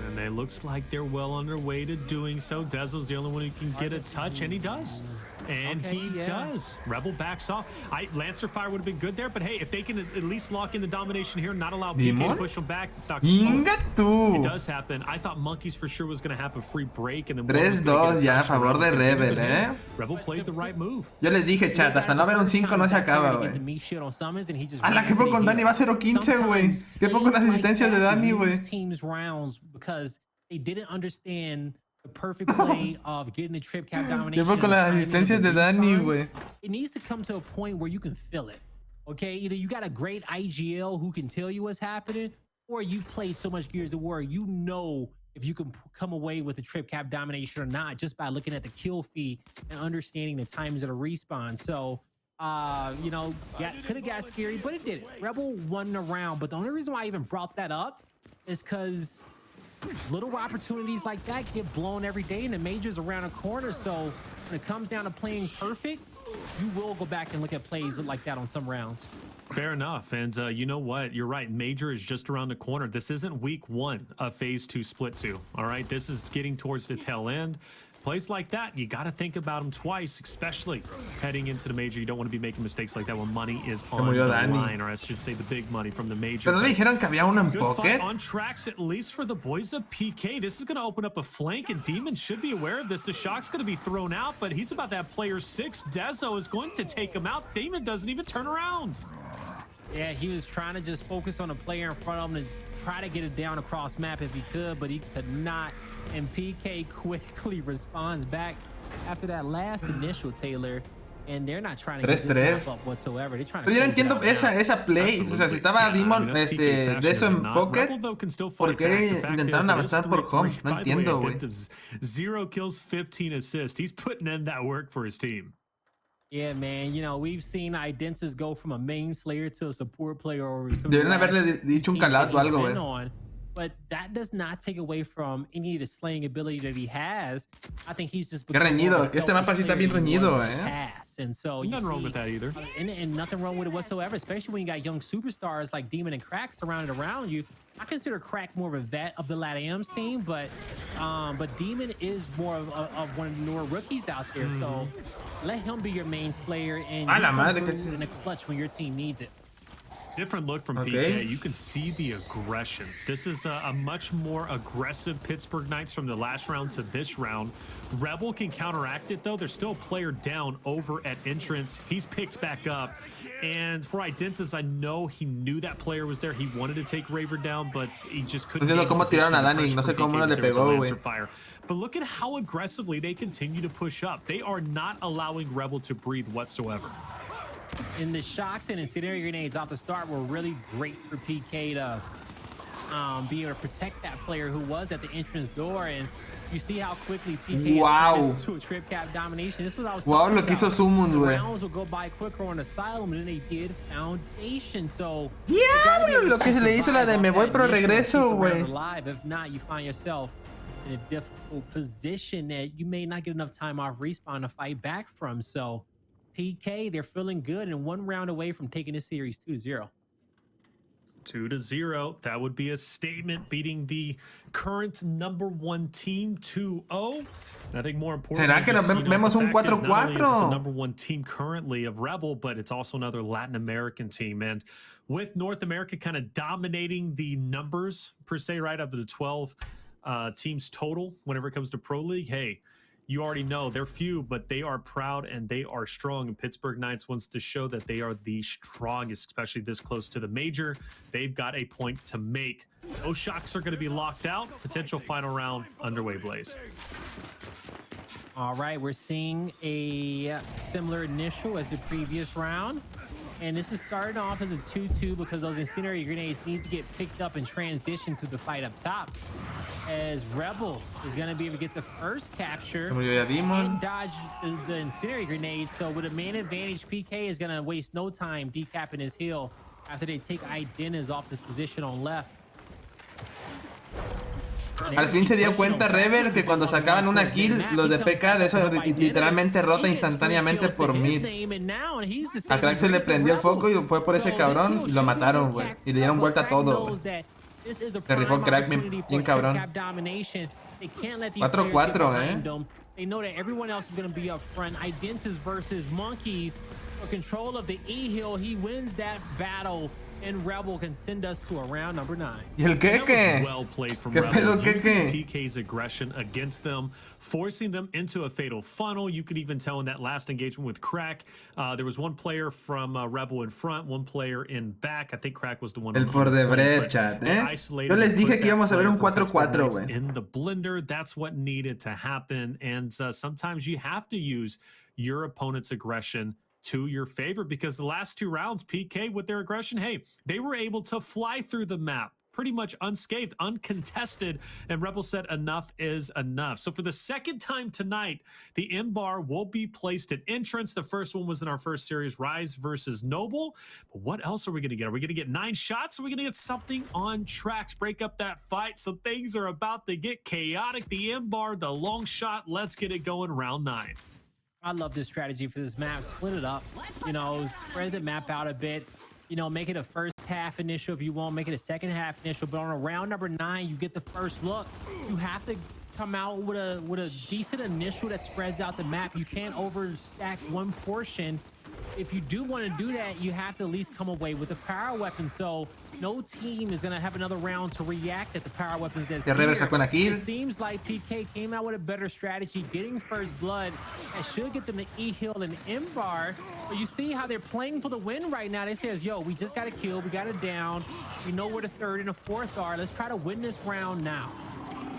And it looks like they're well on their way to doing so. Dezo's the only one who can get a touch, and he does. And he does. Rebel backs off. Lancer Fire would have been good there, but hey, if they can at least lock in the domination here, not allow PK to push them back, it's not Inga It does happen. I thought Monkeys for sure was going to have a free break, and then 3-2 ya a favor de Rebel, ¿eh? Rebel played the right move. Yo les dije, chat, hasta no haber un 5 no se acaba, güey. ¡Hala, qué poco con Dani! Va a 0-15, güey. Qué poco las asistencias de Dani, güey. Because they didn't understand the perfect play of getting the trip cap domination. Llevo con las asistencias de Dani, güey. It needs to come to a point where you can feel it. Okay, either you got a great IGL who can tell you what's happening, or you've played so much Gears of War, you know if you can come away with a trip cap domination or not just by looking at the kill feed and understanding the times of the respawn. So, you know, could have got scary, but it didn't. Rebel won the round, but the only reason why I even brought that up is because little opportunities like that get blown every day, and the major's around a corner. So when it comes down to playing perfect, you will go back and look at plays like that on some rounds. Fair enough. And you know what? You're right. Major is just around the corner. This isn't week 1 of phase 2 split 2. All right. This is getting towards the tail end. Plays like that, you got to think about them twice, especially heading into the major. You don't want to be making mistakes like that when money is on the line, or I should say the big money from the major. Pero no dijeron que había uno en good pocket. Fight on tracks, at least for the boys of PK. This is going to open up a flank, and Demon should be aware of this. The shock's going to be thrown out, but he's about that player 6. Dezo is going to take him out. Demon doesn't even turn around. Yeah, he was trying to just focus on the player in front of him to try to get it down across map if he could, but he could not. And PK quickly responds back after that last initial, Taylor. And they're not trying to get this up whatsoever. They're trying to. Pero yo no entiendo esa play. O sea, si estaba Demon de eso en pocket, ¿por qué intentaron avanzar por home? No entiendo, güey. 0 kills, 15 assists. He's putting in that work for his team. Yeah, man. You know, we've seen Identus go from a main slayer to a support player. Or deberían haberle dicho un calato o algo, güey. But that does not take away from any of the slaying ability that he has. I think he's just qué reñido. Este mapa sí está bien reñido, And so nothing wrong with that either. And nothing wrong with it whatsoever, especially when you got young superstars like Demon and Crack surrounded around you. I consider Crack more of a vet of the LATAM scene, but Demon is more of one of the newer rookies out there. So let him be your main slayer and in a clutch when your team needs it. Different look from PK. You can see the aggression. This is a much more aggressive Pittsburgh Knights from the last round to this round. Rebel can counteract it, though. There's still a player down over at entrance. He's picked back up. And for Identus, I know he knew that player was there. He wanted to take Raver down, but he just couldn't. No cómo tiraron a Danny. No sé cómo no le pegó, güey. But look at how aggressively they continue to push up. They are not allowing Rebel to breathe whatsoever. And the shocks and incendiary grenades off the start were really great for PK to be able to protect that player who was at the entrance door. And you see how quickly PK is to a trip cap domination. This was what I was talking lo que hizo Summon, güey. Rounds will go by quicker on Asylum than they did Foundation. So diablo, lo que se le hizo la de me voy pero regreso, güey. If not, you find yourself in a difficult position that you may not get enough time off respawn to fight back from. So PK, they're feeling good and 1 round away from taking this series 2-0. 2-0. That would be a statement, beating the current #1 team 2-0. And I think more importantly, ¿será que nos vemos un 4-4? The #1 team currently of Rebel, but it's also another Latin American team. And with North America kind of dominating the numbers per se, right, of the 12 teams total whenever it comes to Pro League, hey, you already know they're few, but they are proud and they are strong. And Pittsburgh Knights wants to show that they are the strongest, especially this close to the major. They've got a point to make. Those shocks are going to be locked out. Potential final round underway, Blaze. All right, we're seeing a similar initial as the previous round. And this is starting off as a 2-2 because those incendiary grenades need to get picked up and transition to the fight up top. As Rebel is going to be able to get the first capture and dodge the incendiary grenade. So with a man advantage, PK is going to waste no time decapping his heel after they take Identus off this position on left. Al fin se dio cuenta Rever que cuando sacaban una kill, los de PK de eso literalmente rota instantáneamente por mid. A Crack se le prendió el foco y fue por ese cabrón y lo mataron, güey. Y le dieron vuelta a todo, güey. Se rifó Crack bien cabrón. 4-4, They know that everyone else is going to be up front. Identus versus Monkeys for control of the E-Hill. He wins that battle. And Rebel can send us to a round number 9. ¿Y el Keke? Well played from ¿Qué Rebel, pedo, Keke? PK's aggression against them, forcing them into a fatal funnel. You could even tell in that last engagement with Crack, there was one player from Rebel in front, one player in back. I think Crack was the one. El for the bread, chat, Yo les dije que íbamos a ver un 4-4, güey. In the blender, that's what needed to happen. And sometimes you have to use your opponent's aggression to your favor, because the last 2 rounds, PK with their aggression, hey, they were able to fly through the map pretty much unscathed, uncontested, and Rebel said enough is enough. So for the second time tonight, the M-Bar will be placed at entrance. The first one was in our first series, Rise versus Noble. But what else are we going to get? Are we going to get 9 shots? Or are we going to get something on tracks? Break up that fight. So things are about to get chaotic. The M-Bar, the long shot. Let's get it going, round 9. I love this strategy for this map. Split it up, you know, spread the map out a bit, you know, make it a first half initial if you want, make it a second half initial, but on a round number 9, you get the first look. You have to come out with a decent initial that spreads out the map. You can't overstack one portion. If you do want to do that, you have to at least come away with a power weapon. So no team is going to have another round to react at the power weapons that's here. It seems like PK came out with a better strategy, getting first blood. That should get them to E-Hill and M-Bar. But you see how they're playing for the win right now. They says, yo, we just got a kill. We got it down. We know where the third and the fourth are. Let's try to win this round now.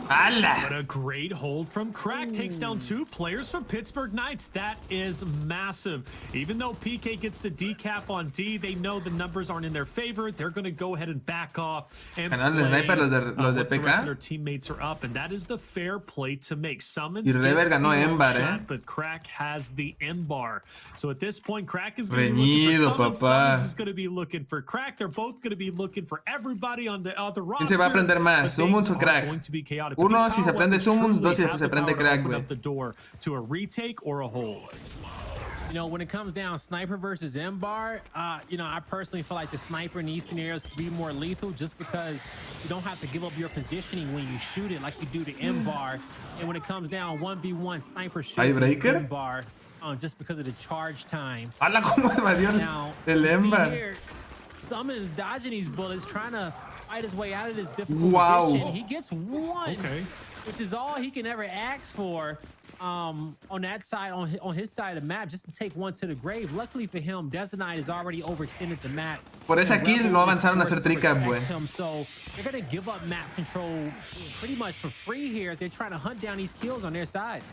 What a great hold from Crack. Takes down 2 players from Pittsburgh Knights. That is massive. Even though PK gets the decap on D, they know the numbers aren't in their favor. They're going to go ahead and back off and play los de the rest of their teammates are up. And that is the fair play to make. Summons gets the shot, but Crack has the M-Bar. So at this point, Crack is going to be looking for Summons. Summons is going to be looking for Crack. They're both going to be looking for everybody on the roster. ¿Quién se va a aprender más, Summons o Crack? Going to be chaotic. Uno si se aprende Summons, dos si se aprende Crack, güey. The door to a retake or a hold. You know, when it comes down Sniper versus M-Bar, you know, I personally feel like the Sniper in these scenarios could be more lethal just because you don't have to give up your positioning when you shoot it like you do to M-Bar. And when it comes down 1v1, Sniper shoots M-Bar just because of the charge time. ¡Hala, cómo evadió el M-Bar! Summons dodging these bullets, trying to fight his way out of this difficult position. He gets one, which is all he can ever ask for on that side, on his side of the map, just to take one to the grave. Luckily for him, Desonite has already overextended the map. Por esa kill no avanzaron a hacer tricap, güey. So they're going to give up map control pretty much for free here as they're trying to hunt down these kills on their side.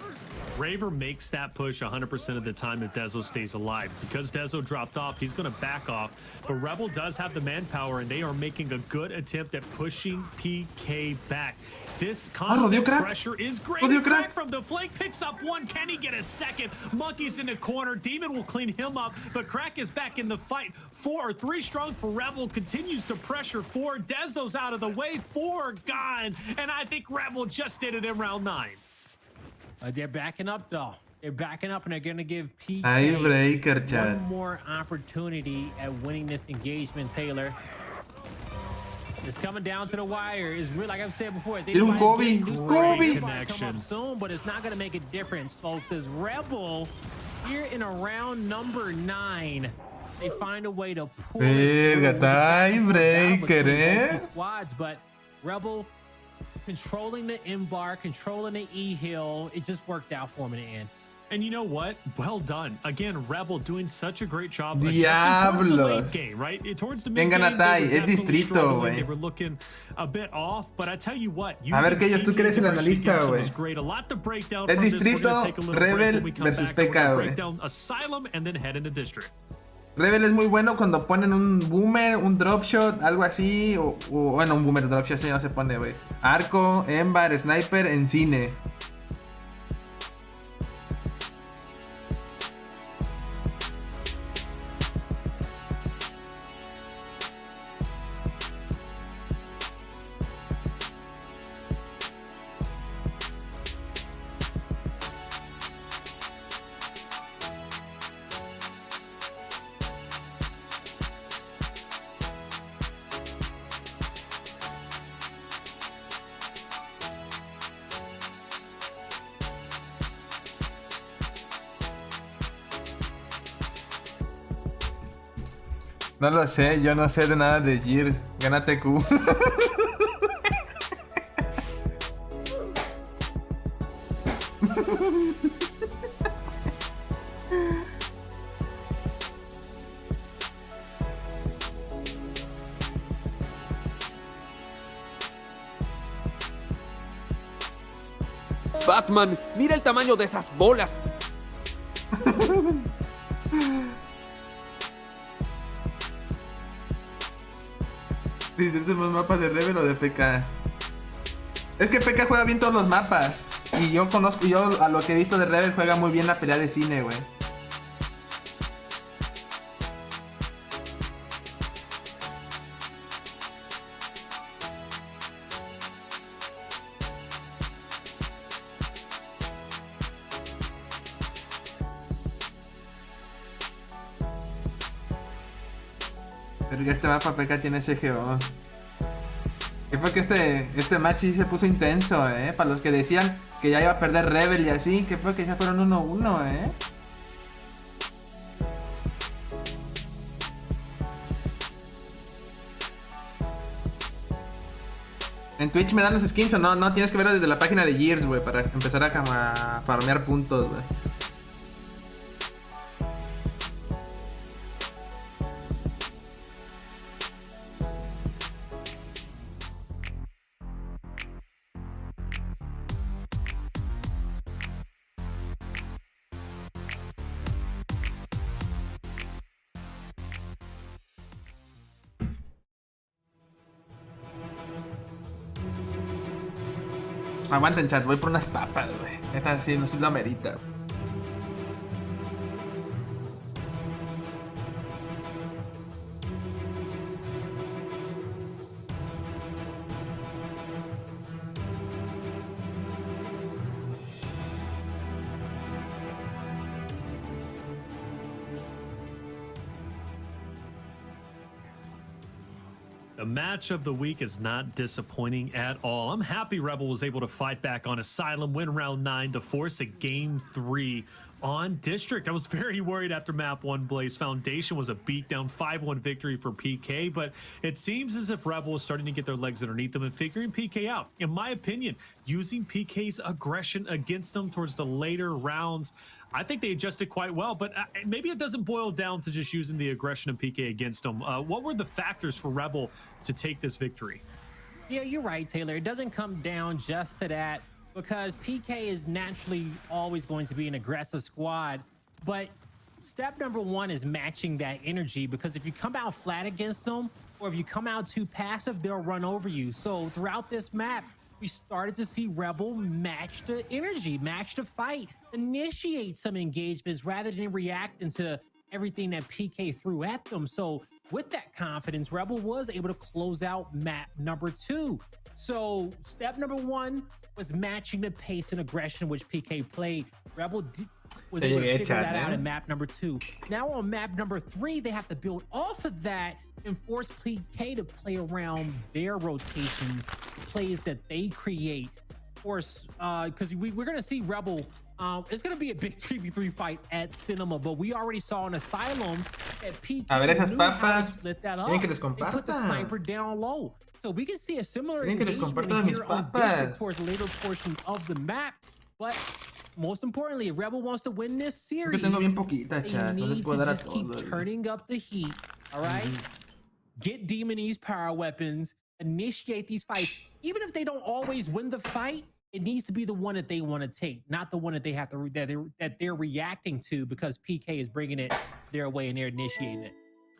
Raver makes that push 100% of the time if Dezo stays alive. Because Dezo dropped off, he's going to back off. But Rebel does have the manpower, and they are making a good attempt at pushing PK back. This constant pressure is great. Crack from the flank picks up one. Can he get a second? Monkey's in the corner. Demon will clean him up, but Crack is back in the fight. 4 or 3 strong for Rebel. Continues to pressure 4. Dezo's out of the way. 4 gone. And I think Rebel just did it in round 9. They're backing up, though. They're backing up, and they're going to give PK one more opportunity at winning this engagement, Taylor. It's coming down to the wire. It's really, like I've said before, it's Kobe connection soon, but it's not going to make a difference, folks. As Rebel here in around number 9, they find a way to pull squads, but Rebel controlling the M-Bar, controlling the E-Hill. It just worked out for him in the end. And you know what? Well done. Again, Rebel doing such a great job adjusting towards the late game, right? Towards the mid game, they were looking a bit off, but I tell you what, a ver, que ellos, tú que eres el analista, güey. Great. A lot to break down. Es Distrito, Rebel versus PK, break down Asylum and then head into District. Rebel es muy bueno cuando ponen un boomer, un drop shot, algo así, o bueno, un boomer drop shot, así no se pone, güey. Arco, Embar, Sniper en cine. No lo sé, yo no sé de nada de Gears. Gánate Q. Batman, mira el tamaño de esas bolas. ¿Dices los mapas de Rebel o de PK? Es que PK juega bien todos los mapas. Y yo a lo que he visto de Rebel juega muy bien la pelea de cine, güey. Pero ya este mapa PK tiene SGO. Que fue que este match sí se puso intenso, para los que decían que ya iba a perder Rebel y así, que fue que ya fueron 1-1, En Twitch me dan los skins o no, no, tienes que verlo desde la página de Gears, güey, para empezar a farmear puntos, güey. Aguanten, chat, voy por unas papas, güey. Neta, sí, no se lo amerita. The match of the week is not disappointing at all. I'm happy Rebel was able to fight back on Asylum, win round 9 to force a game 3 on District. I was very worried after map 1 Blaze Foundation was a beatdown 5-1 victory for PK, but it seems as if Rebel is starting to get their legs underneath them and figuring PK out. In my opinion, using PK's aggression against them towards the later rounds, I think they adjusted quite well, but maybe it doesn't boil down to just using the aggression of PK against them. What were the factors for Rebel to take this victory? Yeah, you're right, Taylor. It doesn't come down just to that, because PK is naturally always going to be an aggressive squad. But step number 1 is matching that energy, because if you come out flat against them, or if you come out too passive, they'll run over you. So throughout this map, we started to see Rebel match the energy, match the fight, initiate some engagements rather than reacting to everything that PK threw at them. So with that confidence, Rebel was able to close out map number 2. So step number 1 was matching the pace and aggression which PK played. Rebel was able to figure that out in map number 2. Now on map number 3, they have to build off of that and force PK to play around their rotations, plays that they create. Of course, because we're going to see Rebel, it's going to be a big 3v3 fight at Cinema, but we already saw in Asylum that PK esas papas, split that up que les and put the sniper down low. So we can see a similar engagement here on District towards the later portions of the map, but most importantly, if Rebel wants to win this series, tengo bien poquita, chat. No les need puedo to dar a just keep todos. turning up the heat, all right? Get Demonese power weapons, initiate these fights. Even if they don't always win the fight, it needs to be the one that they want to take, not the one that they have to that they're reacting to because PK is bringing it their way and they're initiating it.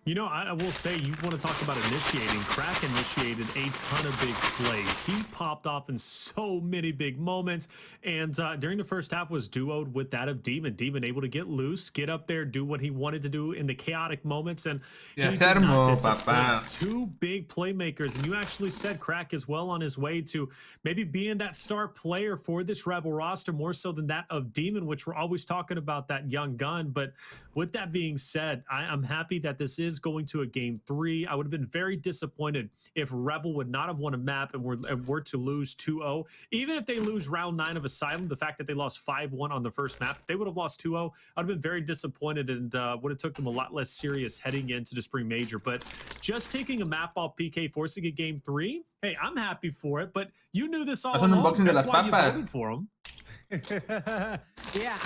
You know, I will say, you want to talk about initiating. Crack initiated a ton of big plays. He popped off in so many big moments. And during the first half was duoed with that of Demon. Demon able to get loose, get up there, do what he wanted to do in the chaotic moments. And he did not disappoint. 2 big playmakers. And you actually said Crack is well on his way to maybe being that star player for this Rebel roster, more so than that of Demon, which we're always talking about that young gun. But with that being said, I'm happy that this is going to a game 3. I would have been very disappointed if Rebel would not have won a map and were to lose 2-0. Even if they lose round 9 of Asylum, the fact that they lost 5-1 on the first map, if they would have lost 2-0, I'd have been very disappointed and would have took them a lot less serious heading into the Spring Major. But just taking a map off PK, forcing a game 3, hey, I'm happy for it. But you knew this all along. That's why you voted for him. Yeah,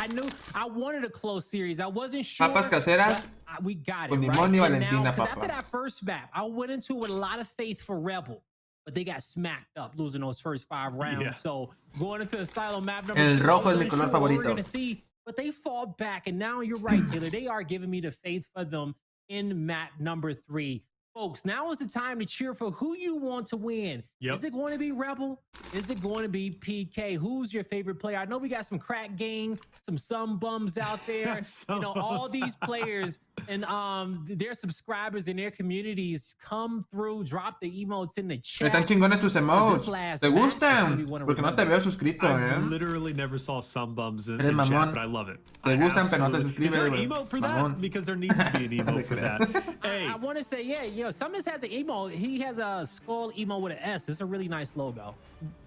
I wanted a close series. I wasn't sure. Papas caseras. We got it. Con right? limón y Valentina, now, papa. after that first map, I went into it with a lot of faith for Rebel, but they got smacked up losing those first 5 rounds. Yeah. So going into Asylum map number 2, El rojo es mi color favorito. We're gonna see, but they fought back, and now you're right, Taylor. They are giving me the faith for them in map number 3. Folks, now is the time to cheer for who you want to win. Is it going to be Rebel? Is it going to be PK? Who's your favorite player? I know we got some Crack Gang, some bums out there. You know, all these players and their subscribers in their communities come through, drop the emotes in the chat. Están chingones tus emotes. ¿Te gustan? Porque no te veo suscrito, I literally never saw some bums in chat, but I love it. Te gustan, pero no te suscribes. Is there an emote for that? Because there needs to be an emote for that. Hey, I want to say, yeah, Yo, Summons has an emo. He has a skull emo with an S. It's a really nice logo.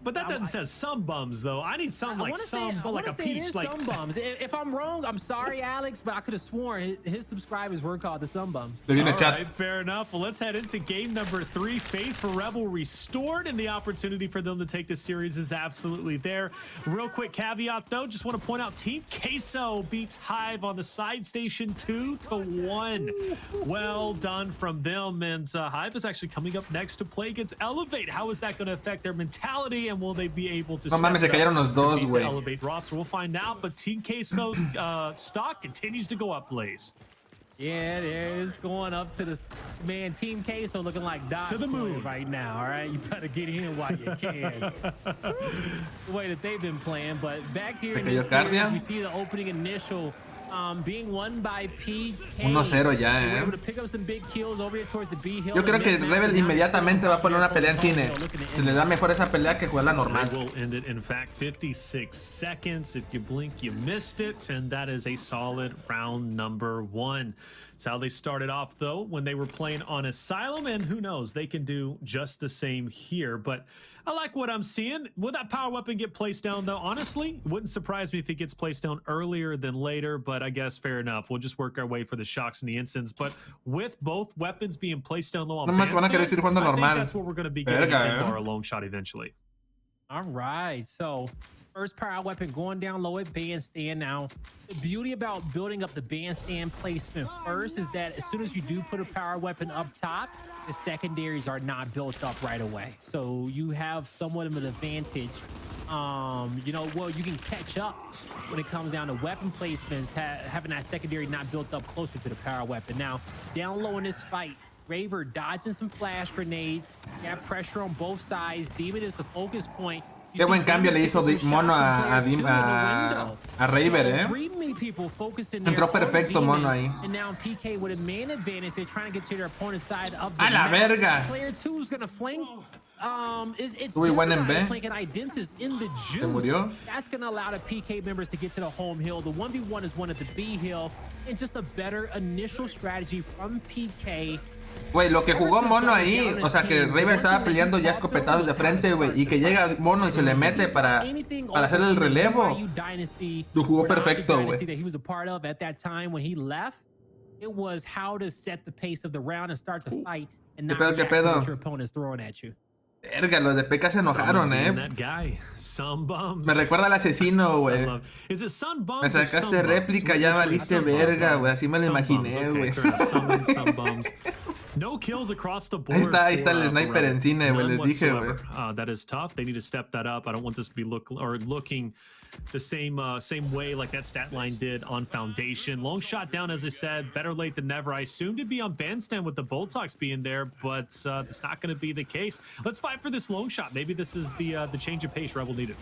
But that doesn't say some bums though. I need something like some, but like a peach. Like some bums. If I'm wrong, I'm sorry, Alex, but I could have sworn his subscribers were called the Sun Bums. All right, fair enough. Well, let's head into game number 3. Faith for Rebel restored, and the opportunity for them to take this series is absolutely there. Real quick caveat though, just want to point out Team Queso beats Hive on the side station 2-1. Well done from them, and Hive is actually coming up next to play against Elevate. How is that going to affect their mentality, and will they be able to the Elevate roster? We'll find out, but Team Queso's stock continues to go up, Blaze. Yeah, it is going up to this man. Team Queso looking like Doc to the moon right now. All right, you better get in while you can. The way that they've been playing, but back here in this series, we see the opening initial being won by PK. 1-0 ya, able to pick up some big kills over here towards the B hill. Yo creo que Rebel inmediatamente va a poner una pelea en cine. Se le da mejor esa pelea que jugarla normal. Will end it in fact 56 seconds. If you blink, you missed it, and that is a solid round number 1. That's how they started off though when they were playing on Asylum, and who knows, they can do just the same here. But I like what I'm seeing. Will that power weapon get placed down though? Honestly, it wouldn't surprise me if it gets placed down earlier than later, but I guess fair enough. We'll just work our way for the shocks and the instants. But with both weapons being placed down low on bandstand, I think that's what we're going to be getting in our long shot eventually. All right, so first power weapon going down low at bandstand. Now, the beauty about building up the bandstand placement first is that as soon as you do put a power weapon up top, the secondaries are not built up right away. So you have somewhat of an advantage. You know, well, you can catch up when it comes down to weapon placements, having that secondary not built up closer to the power weapon. Now, down low in this fight, Raver dodging some flash grenades, got pressure on both sides. Demon is the focus point. Qué buen cambio le hizo Mono a Raver, eh. Entró perfecto Mono ahí. ¡A la verga! Tuve buen en B. Se murió. That's going to allow the PK members to get to the home hill. The 1v1 is one at the B hill, and just a better initial strategy from PK. Güey, lo que jugó Mono ahí, o sea, que Raver estaba peleando ya escopetados de frente, güey, y que llega Mono y se le mete para hacer el relevo. Lo jugó perfecto, güey. ¿Qué pedo? Verga, los de PK se enojaron, Me recuerda al asesino, güey. Me sacaste réplica, ya valiste verga, güey. Así me lo imaginé, güey. Ahí está el sniper en cine, güey. Les dije, güey. That is tough. They need to step that up. I don't want this to be looking the same way like that stat line did on Foundation. Long shot down, as I said, better late than never. I assumed it'd be on bandstand with the Boltox being there, but it's not going to be the case. Let's fight for this long shot. Maybe this is the change of pace Rebel needed.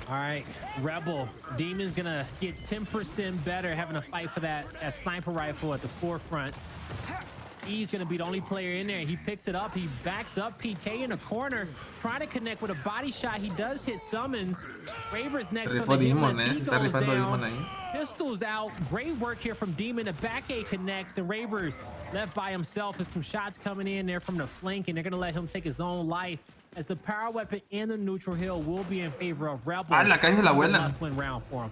All right, Rebel. Demon's going to get 10% better having to fight for that sniper rifle at the forefront. He's going to be the only player in there. He picks it up. He backs up PK in the corner, trying to connect with a body shot. He does hit Summons. Raver's next to the Demon. He goes down. Pistols out. Great work here from Demon. The back A connects, and Raver's left by himself with some shots coming in there from the flank, and they're going to let him take his own life as the power weapon and the neutral hill will be in favor of Rebel. La calle de la abuela. Must-win round for him.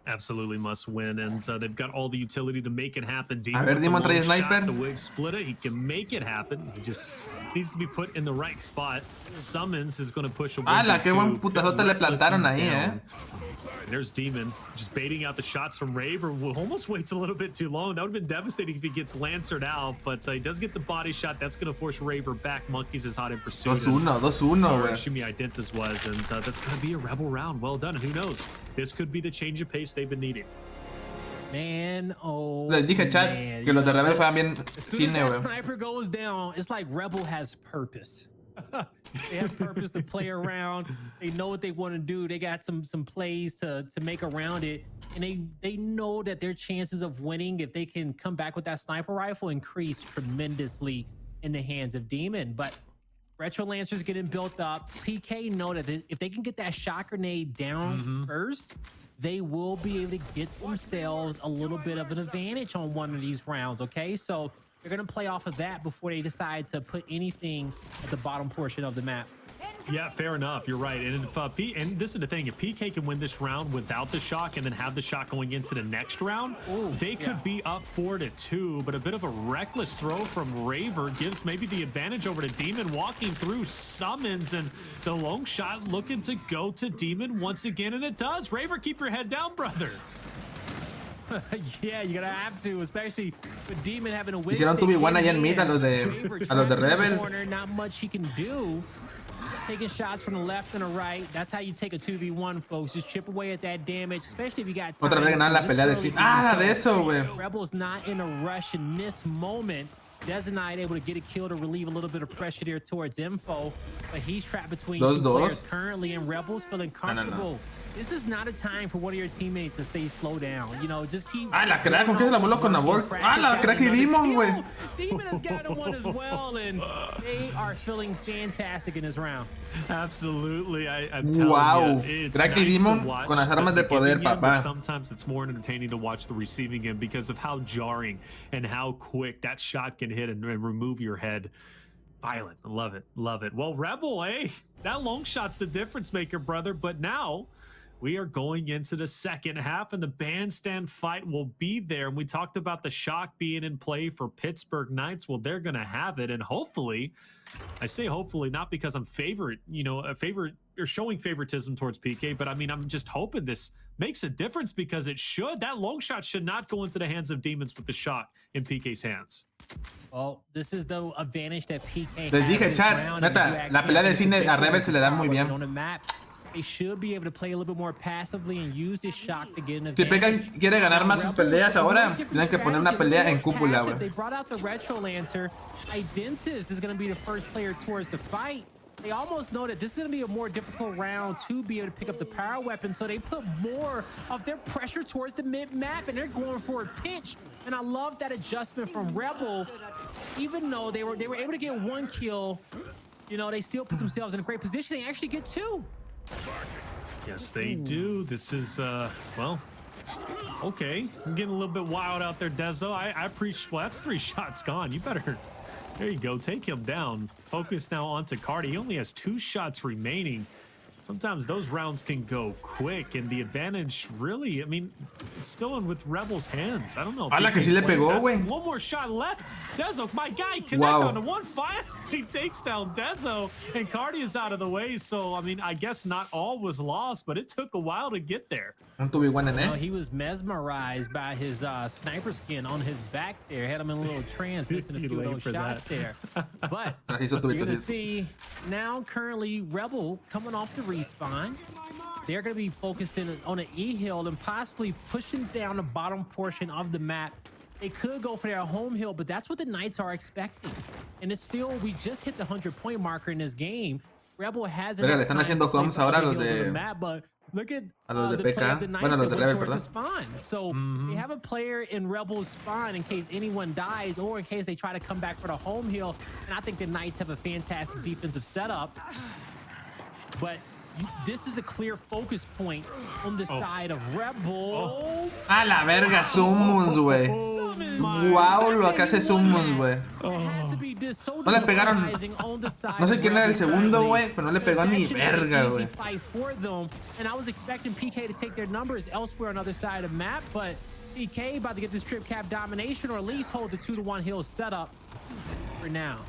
Absolutely must win, and they've got all the utility to make it happen. A ver, Demon trae sniper. The wig splitter, he can make it happen. He just needs to be put in the right spot. Summons is going to push a qué buen putazote le plantaron ahí, There's Demon just baiting out the shots from Raver. Almost waits a little bit too long. That would have been devastating if he gets Lancered out, but he does get the body shot. That's going to force Raver back. Monkeys is hot in pursuit. 2-1, Shumi Identitas was, and that's going to be a Rebel round. Well done, and who knows? This could be the change of pace they've been needing. Man, oh, les dije, chat, man. que los de Rebel juegan bien cine, güey. Sniper goes down, it's like Rebel has purpose. They have purpose to play around. They know what they want to do. They got some plays to make around it, and they know that their chances of winning, if they can come back with that sniper rifle, increase tremendously in the hands of Demon. But Retro Lancers getting built up. PK know that if they can get that shot grenade down first, they will be able to get themselves a little bit of an advantage on one of these rounds, okay? So they're going to play off of that before they decide to put anything at the bottom portion of the map. Yeah, fair enough. You're right. And if and this is the thing, if PK can win this round without the shock and then have the shock going into the next round, they could be up 4-2. But a bit of a reckless throw from Raver gives maybe the advantage over to Demon, walking through summons, and the long shot looking to go to Demon once again, and it does. Raver, keep your head down, brother. Yeah, you're gonna have to, especially with Demon having a win. Hicieron 2v1 allá en mid a los de Rebel. Not much he can do. Taking shots from the left and the right. That's how you take a 2v1, folks. Just chip away at that damage, especially if you got time. Otra vez ganar la pelea de Sid. Ah, de eso, güey. Rebel's not in a rush in this moment. Desnite able to get a kill to relieve a little bit of pressure there towards Info, but he's trapped between two players currently, and Rebel's feeling comfortable. This is not a time for one of your teammates to stay slow down. You know, just keep. Ah, la crack, ¿con qué se la voló con Nabor? Ah, la crack y Demon, güey. Demon has gotten one as well, and they are feeling fantastic in this round. Absolutely, I'm telling you, it's crack y Demon con las armas de poder, papá. Sometimes it's more entertaining to watch the receiving end because of how jarring and how quick that shot can hit and remove your head. Violent. Love it. Love it. Well, Rebel, that long shot's the difference maker, brother. But now we are going into the second half, and the bandstand fight will be there. And we talked about the shock being in play for Pittsburgh Knights. Well, they're going to have it. And hopefully, I say hopefully, not because I'm showing favoritism towards PK, but I mean, I'm just hoping this makes a difference, because it should. That long shot should not go into the hands of Demons with the shock in PK's hands. Well, this is the advantage that PK Les dije, chat, neta, la pelea de cine a Rebel se le da muy bien. They should be able to play a little bit more passively and use this shock to get an Si advantage. PK quiere ganar más sus peleas ahora, tienen que poner una pelea en cúpula, güey. They brought out the Retro Lancer. Identives is going to be the first player towards the fight. They almost know that this is going to be a more difficult round to be able to pick up the power weapon, so they put more of their pressure towards the mid-map, and they're going for a pinch. And I love that adjustment from Rebel. Even though they were able to get one kill, you know, they still put themselves in a great position. They actually get two. Yes, they do. This is, well, okay. I'm getting a little bit wild out there, Dezo. I appreciate, well, that's 3 shots gone. You better, there you go. Take him down. Focus now onto Cardi. He only has 2 shots remaining. Sometimes those rounds can go quick, and the advantage really, I mean, it's still in with Rebel's hands. I don't know. Ala, que sí le pegó, güey. One more shot left. Dezo, my guy, connect on the one. Finally takes down Dezo, and Cardi is out of the way. So, I mean, I guess not all was lost, but it took a while to get there. He was mesmerized by his sniper skin on his back there. Had him in a little trance, missing a few of those shots there. But you're going to see now currently Rebel coming off the respawn. They're going to be focusing on an E-hill and possibly pushing down the bottom portion of the map. They could go for their home hill, but that's what the Knights are expecting. And it's still, we just hit the 100-point marker in this game. Rebel hasn't. Le están haciendo comms ahora a los de. But look at los de PK. Bueno, los de Rebel, perdón. Spawn. So they have a player in Rebel's spawn in case anyone dies, or in case they try to come back for the home hill. And I think the Knights have a fantastic defensive setup. But this is a clear focus point on the side of Rebel. A la verga, Summons, güey. Wow, lo que hace Summons, güey. No le pegaron. No sé quién era el segundo, güey, pero no le pegó ni verga, güey. And I was expecting PK to take their numbers elsewhere on the other side of the map, but PK about to get this trip cap domination, or at least hold the 2-1 hill setup for now.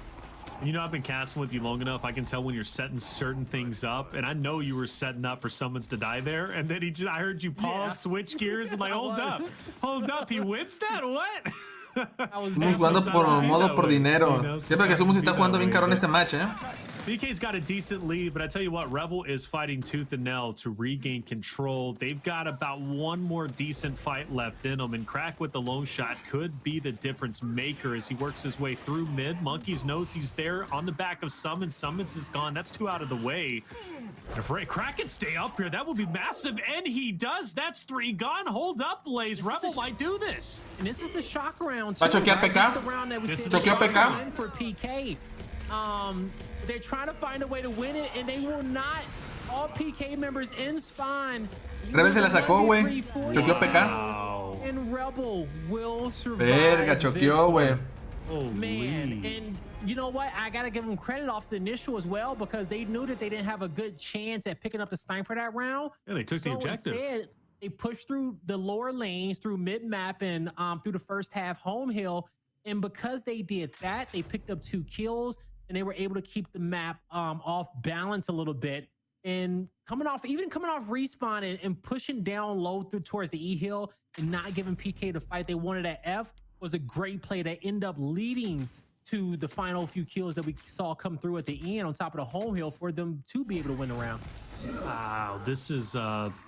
You know, I've been casting with you long enough. I can tell when you're setting certain things up, and I know you were setting up for Summons to die there. And then I heard you pause, switch gears, and like, hold up, he wins that? What? Estamos jugando por modo por dinero. Siempre que Summons está jugando bien caro en este match, BK's got a decent lead, but I tell you what, Rebel is fighting tooth and nail to regain control. They've got about one more decent fight left in them, and Crack with the lone shot could be the difference maker as he works his way through mid. Monkeys knows he's there on the back of Summons. Summons is gone. That's 2 out of the way. If Crack can stay up here, that would be massive, and he does. That's 3 gone. Hold up, Blaze. Rebel might do this. And this is the shock round. Va a choquear PK. This is the shock PK. For PK. They're trying to find a way to win it, and they will not all PK members in spawn. Rebel se la sacó, güey. Choqueó PK. And Rebel will survive. Verga, choqueó, güey. Man, and you know what? I gotta give them credit off the initial as well because they knew that they didn't have a good chance at picking up the sniper that round. Yeah, they took the objective. Instead, they pushed through the lower lanes, through mid-map, and through the first half home hill. And because they did that, they picked up 2 kills, and they were able to keep the map off balance a little bit. And coming off respawn and pushing down low towards the E hill and not giving PK the fight they wanted at F was a great play that ended up leading to the final few kills that we saw come through at the end on top of the home hill for them to be able to win the round. Wow, this is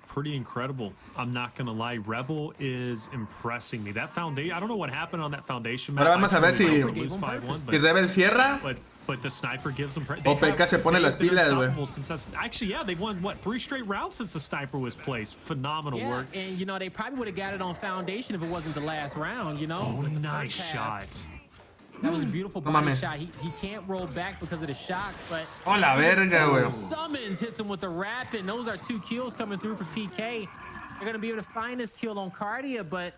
pretty incredible. I'm not gonna lie, Rebel is impressing me. That foundation, I don't know what happened on that foundation map. Ahora vamos a ver si Rebel cierra. But the sniper gives them. O PK se pone las pilas, güey. Actually, yeah, they've won what 3 straight rounds since the sniper was placed. Phenomenal work. And you know they probably would have got it on foundation if it wasn't the last round. You know. Oh, nice shot. That was a beautiful body shot. He can't roll back because of the shock, but oh la verga, güey. Summons hits him with the rapid. Those are 2 kills coming through for PK. They're gonna be able to find this kill on Cardia, but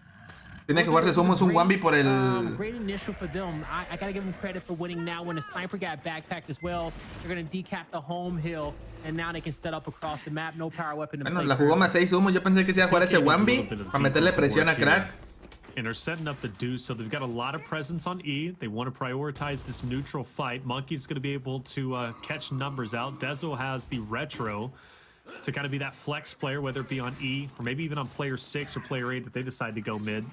tiene que jugarse Summons un 1v por el. Great initial for them. I gotta give them credit for winning now. When the sniper got backpacked as well, they're gonna decap the home hill, and now they can set up across the map. No power weapon. Bueno, la jugó más 6 Summons. Yo pensé que se iba a jugar ese 1v para meterle presión a Crack. And they're setting up the deuce, so they've got a lot of presence on E. They want to prioritize this neutral fight. Monkey's going to be able to catch numbers out. Dezo has the retro to kind of be that flex player, whether it be on E or maybe even on player 6 or player 8 if they decide to go mid.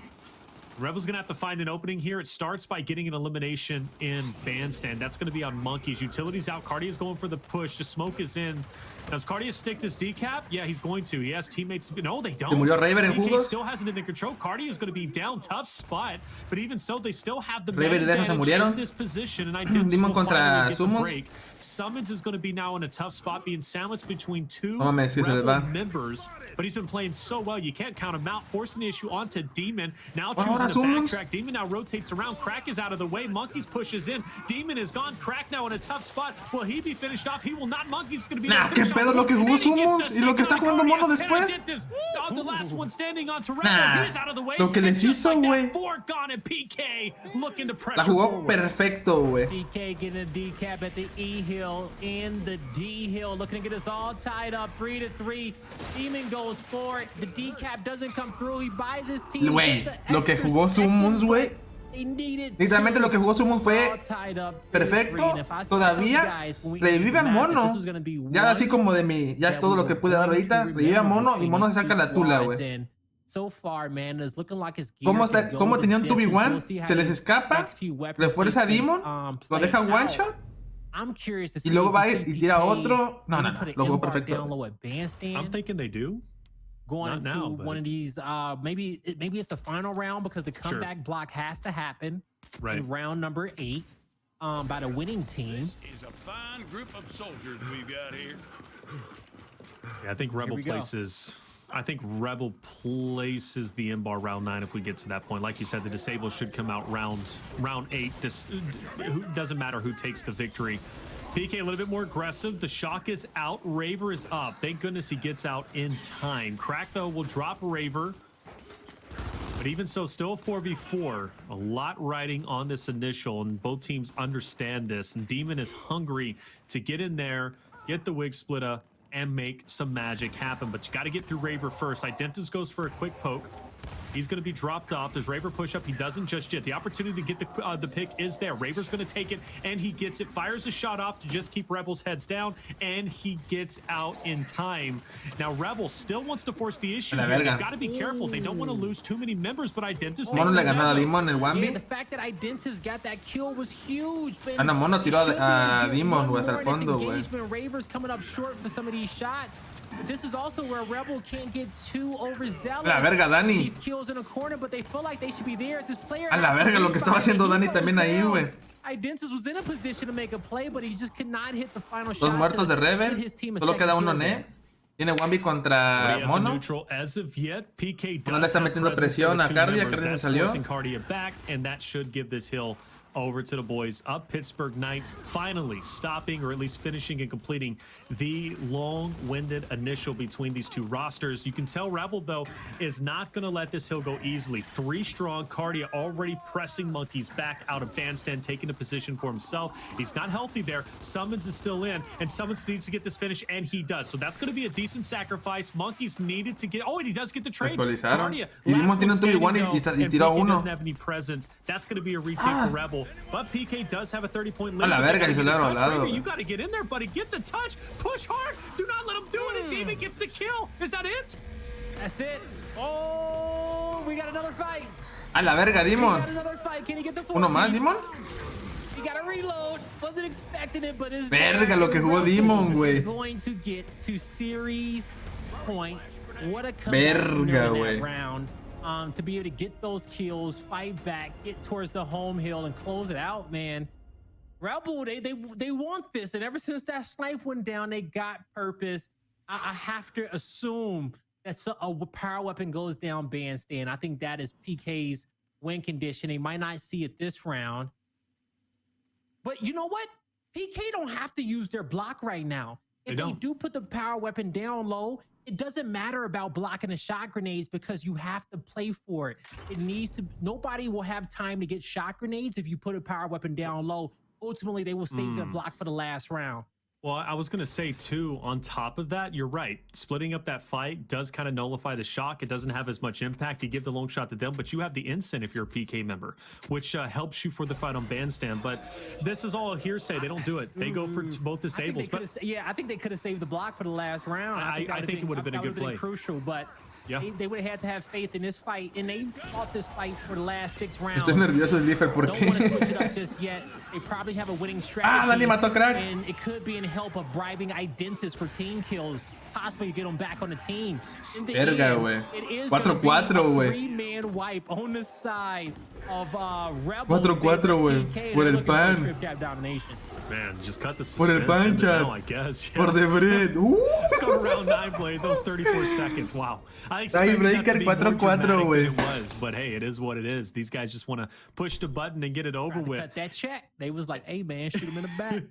Rebel's going to have to find an opening here. It starts by getting an elimination in Bandstand. That's going to be on Monkeys. Utility's out. Cardia's going for the push. The smoke is in. Does Cardia stick this decap? Yeah, he's going to. He has teammates. No, they don't. DK still has it in the control. Cardia is going to be down. Tough spot. But even so, they still have the advantage in this position. And Identity will finally get the break. Summons is going to be now in a tough spot, being sandwiched between 2 Rebel members. But he's been playing so well, you can't count him out. Forcing the issue onto Demon. Now choosing to backtrack. Demon now rotates around. Crack is out of the way. Monkeys pushes in. Demon is gone. Crack now in a tough spot. Will he be finished off? He will not. Monkeys is going to be ¿Qué pedo lo que jugó Summons y lo que está jugando Mono después? Lo que les hizo, güey. La jugó perfecto, güey. PK getting a decap at the E hill and the D hill, looking to get us all tied up 3-3. Demon goes for it. The decap doesn't come through. He buys his team. Güey, lo que jugó Summons, güey. Literalmente lo que jugó Summons fue perfecto. Todavía revive a Mono. Ya así como de mi, ya es todo lo que pude dar ahorita. Revive a Mono y Mono se saca la tula, güey. ¿Cómo tenía un 2v1? Se les escapa, le fuerza a Demon, lo deja one shot y luego va y tira otro. No, lo jugó perfecto. I'm thinking they do. Going into one of these, maybe it's the final round because the comeback block has to happen in round number 8 by the winning team. This is a fine group of soldiers we've got here. Yeah, I think Rebel places. I think Rebel places the M-bar round 9 if we get to that point. Like you said, the disable should come out round 8. Doesn't matter who takes the victory. PK a little bit more aggressive. The shock is out. Raver is up. Thank goodness he gets out in time. Crack, though, will drop Raver. But even so, still 4v4. A lot riding on this initial, and both teams understand this. And Demon is hungry to get in there, get the wig splitter, and make some magic happen. But you got to get through Raver first. Identitas goes for a quick poke. He's going to be dropped off. Does Raver push up? He doesn't just yet. The opportunity to get the pick is there. Raver's going to take it, and he gets it. Fires a shot off to just keep Rebel's heads down, and he gets out in time. Now, Rebel still wants to force the issue. They've got to be careful. They don't want to lose too many members, but Identitas takes le ganó a Demon el 1v. The fact that Identitas got that kill was huge. No, Mono tiró a Demon, güey, hasta el fondo, güey. Raver's coming up short for some of these shots. This is also where Rebel can't get too overzealous. A la verga, Dani. These kills in a corner, but they feel like they should be theirs. This player. A la verga, lo que estaba haciendo Dani también ahí, güey. Identitas was in a position to make a play, but he just could not hit the final shot. Dos muertos de Rebel. Solo queda uno, ¿eh? Tiene 1v contra Mono. No PK le está metiendo presión a Cardia. Cardia se salió. Cardia back, and that should give this hill over to the boys up Pittsburgh Knights, finally stopping or at least finishing and completing the long-winded initial between these two rosters. You can tell Rebel, though, is not going to let this hill go easily. 3 strong. Cardia already pressing Monkeys back out of Bandstand, taking a position for himself. He's not healthy there. Summons is still in, and Summons needs to get this finish, and he does. So that's going to be a decent sacrifice. Monkeys needed to get... Oh, and he does get the trade. Cardia, y Demon tiene un 2v1 y tiró uno. Doesn't have any presence. That's going to be a retake for Rebel. But PK does have a 30-point lead. A la verga, y se le ha rolado. You got to get in there, buddy. Get the touch. Push hard. Do not let him do it. And Demon gets the kill. Is that it? That's it. Oh, we got another fight. A la verga, Demon. Can he get the Uno más, Demon. He got to reload. Wasn't expecting it, but is verga lo que jugó Demon, güey. Going to get to series point. What a verga, güey. Round. To be able to get those kills, fight back, get towards the home hill, and close it out, man. Rebel, they want this, and ever since that snipe went down, they got purpose. I have to assume that a power weapon goes down Bandstand. I think that is PK's win condition. They might not see it this round, but you know what? PK don't have to use their block right now. If they do put the power weapon down low, it doesn't matter about blocking the shot grenades because you have to play for it. It needs to. Nobody will have time to get shot grenades if you put a power weapon down low. Ultimately, they will save their block for the last round. Well, I was going to say, too, on top of that, you're right. Splitting up that fight does kind of nullify the shock. It doesn't have as much impact. You give the long shot to them, but you have the instant if you're a PK member, which helps you for the fight on Bandstand. But this is all hearsay. They don't do it. They go for both disables. But yeah, I think they could have saved the block for the last round. I think it would have been a good play. Crucial, but yeah, they would have had to have faith in this fight, and they fought this fight for the last 6 rounds. Estoy nervioso, Slifer, ¿por Don't want to switch it qué? up just yet. They probably have a winning strategy. Dani mató crack. And it could be in help of bribing Identis for team kills, possibly get them back on the team. Verga, güey. It is 4-4, güey. 3-man wipe on the side of Rebel. 4-4, güey. Por el pan. Man, just cut the Por el pan, now, I guess. Yeah. Por the bread. Let's go to round 9, plays. That was 34 seconds. Wow. I expected that to be more dramatic than it was, but hey, it is what it is. These guys just want to push the button and get it over with. Cut that check. They was like, hey, man, shoot him in the back.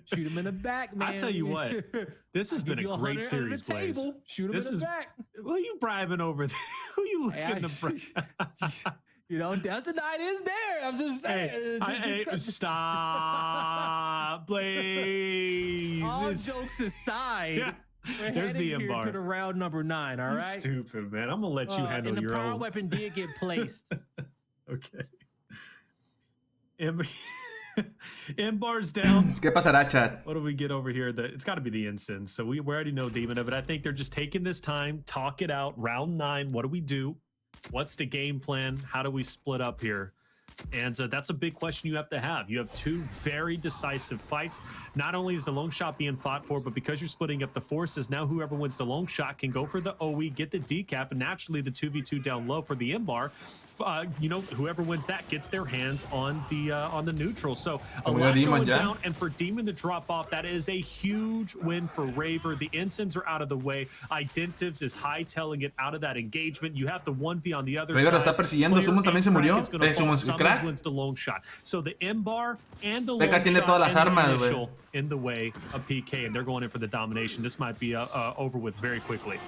Shoot him in the back, man. I tell you what, this has been a great series, plays. Shoot him in the back. Who are you bribing over there? Who are you looking to bribe? You know, Desert Knight is there. I'm just saying. Hey, stop, Blaze. All jokes aside, yeah. There's the here to the round number 9. All right. Stupid, man. I'm gonna let you handle your own. And the power weapon did get placed. Okay. M-bar's down. ¿Qué pasará, chat? What do we get over here? It's got to be the incense. So we already know Demon of it. I think they're just taking this time, talk it out. Round 9. What do we do? What's the game plan? How do we split up here? And that's a big question you have to have. You have 2 very decisive fights. Not only is the long shot being fought for, but because you're splitting up the forces, now whoever wins the long shot can go for the OE, get the decap, and naturally the 2v2 down low for the M-bar. You know, whoever wins that gets their hands on the neutral. So a lot going down, and for Demon to drop off, that is a huge win for Raver. The Ensigns are out of the way. Identivs is hightailing it out of that engagement. You have the 1v on the other side. Raver lo está persiguiendo. Summon también se murió. Summons wins the long shot. So the M-bar and the long shot tiene todas las armas, initial in the way of PK, and they're going in for the domination. This might be over with very quickly.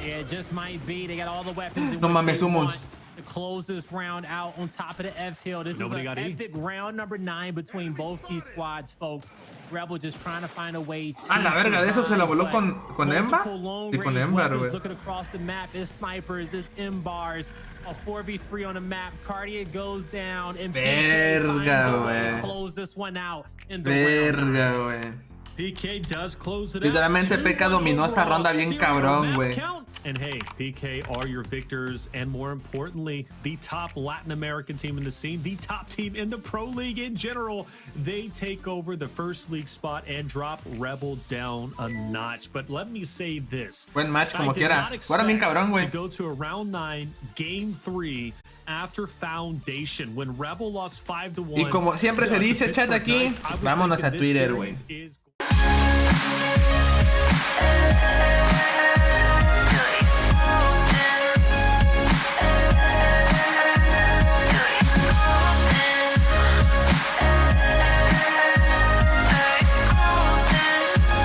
Yeah, it just might be. They got all the weapons. No mames, Summons. To close this round out on top of the F hill. This is an epic round number 9 between both these squads, folks. Rebel just trying to find a way to... la verga, de eso se la voló con Emba. Y con Emba, güey. Looking across the map, is snipers, is M-bars. A 4v3 on the map. Cardia goes down and verga, close this one out in the verga, güey. PK does close it Literalmente PK dominó esa ronda bien cabrón, güey. And hey, PK are your victors, and more importantly, the top Latin American team in the scene, the top team in the Pro League in general. They take over the first league spot and drop Rebel down a notch. But let me say this. Buen match como quiera. Fueron bien cabrón, güey. To go to a round 9, game 3 after Foundation, when Rebel lost 5-1. Y como siempre se dice, chat aquí, vámonos a Twitter, güey.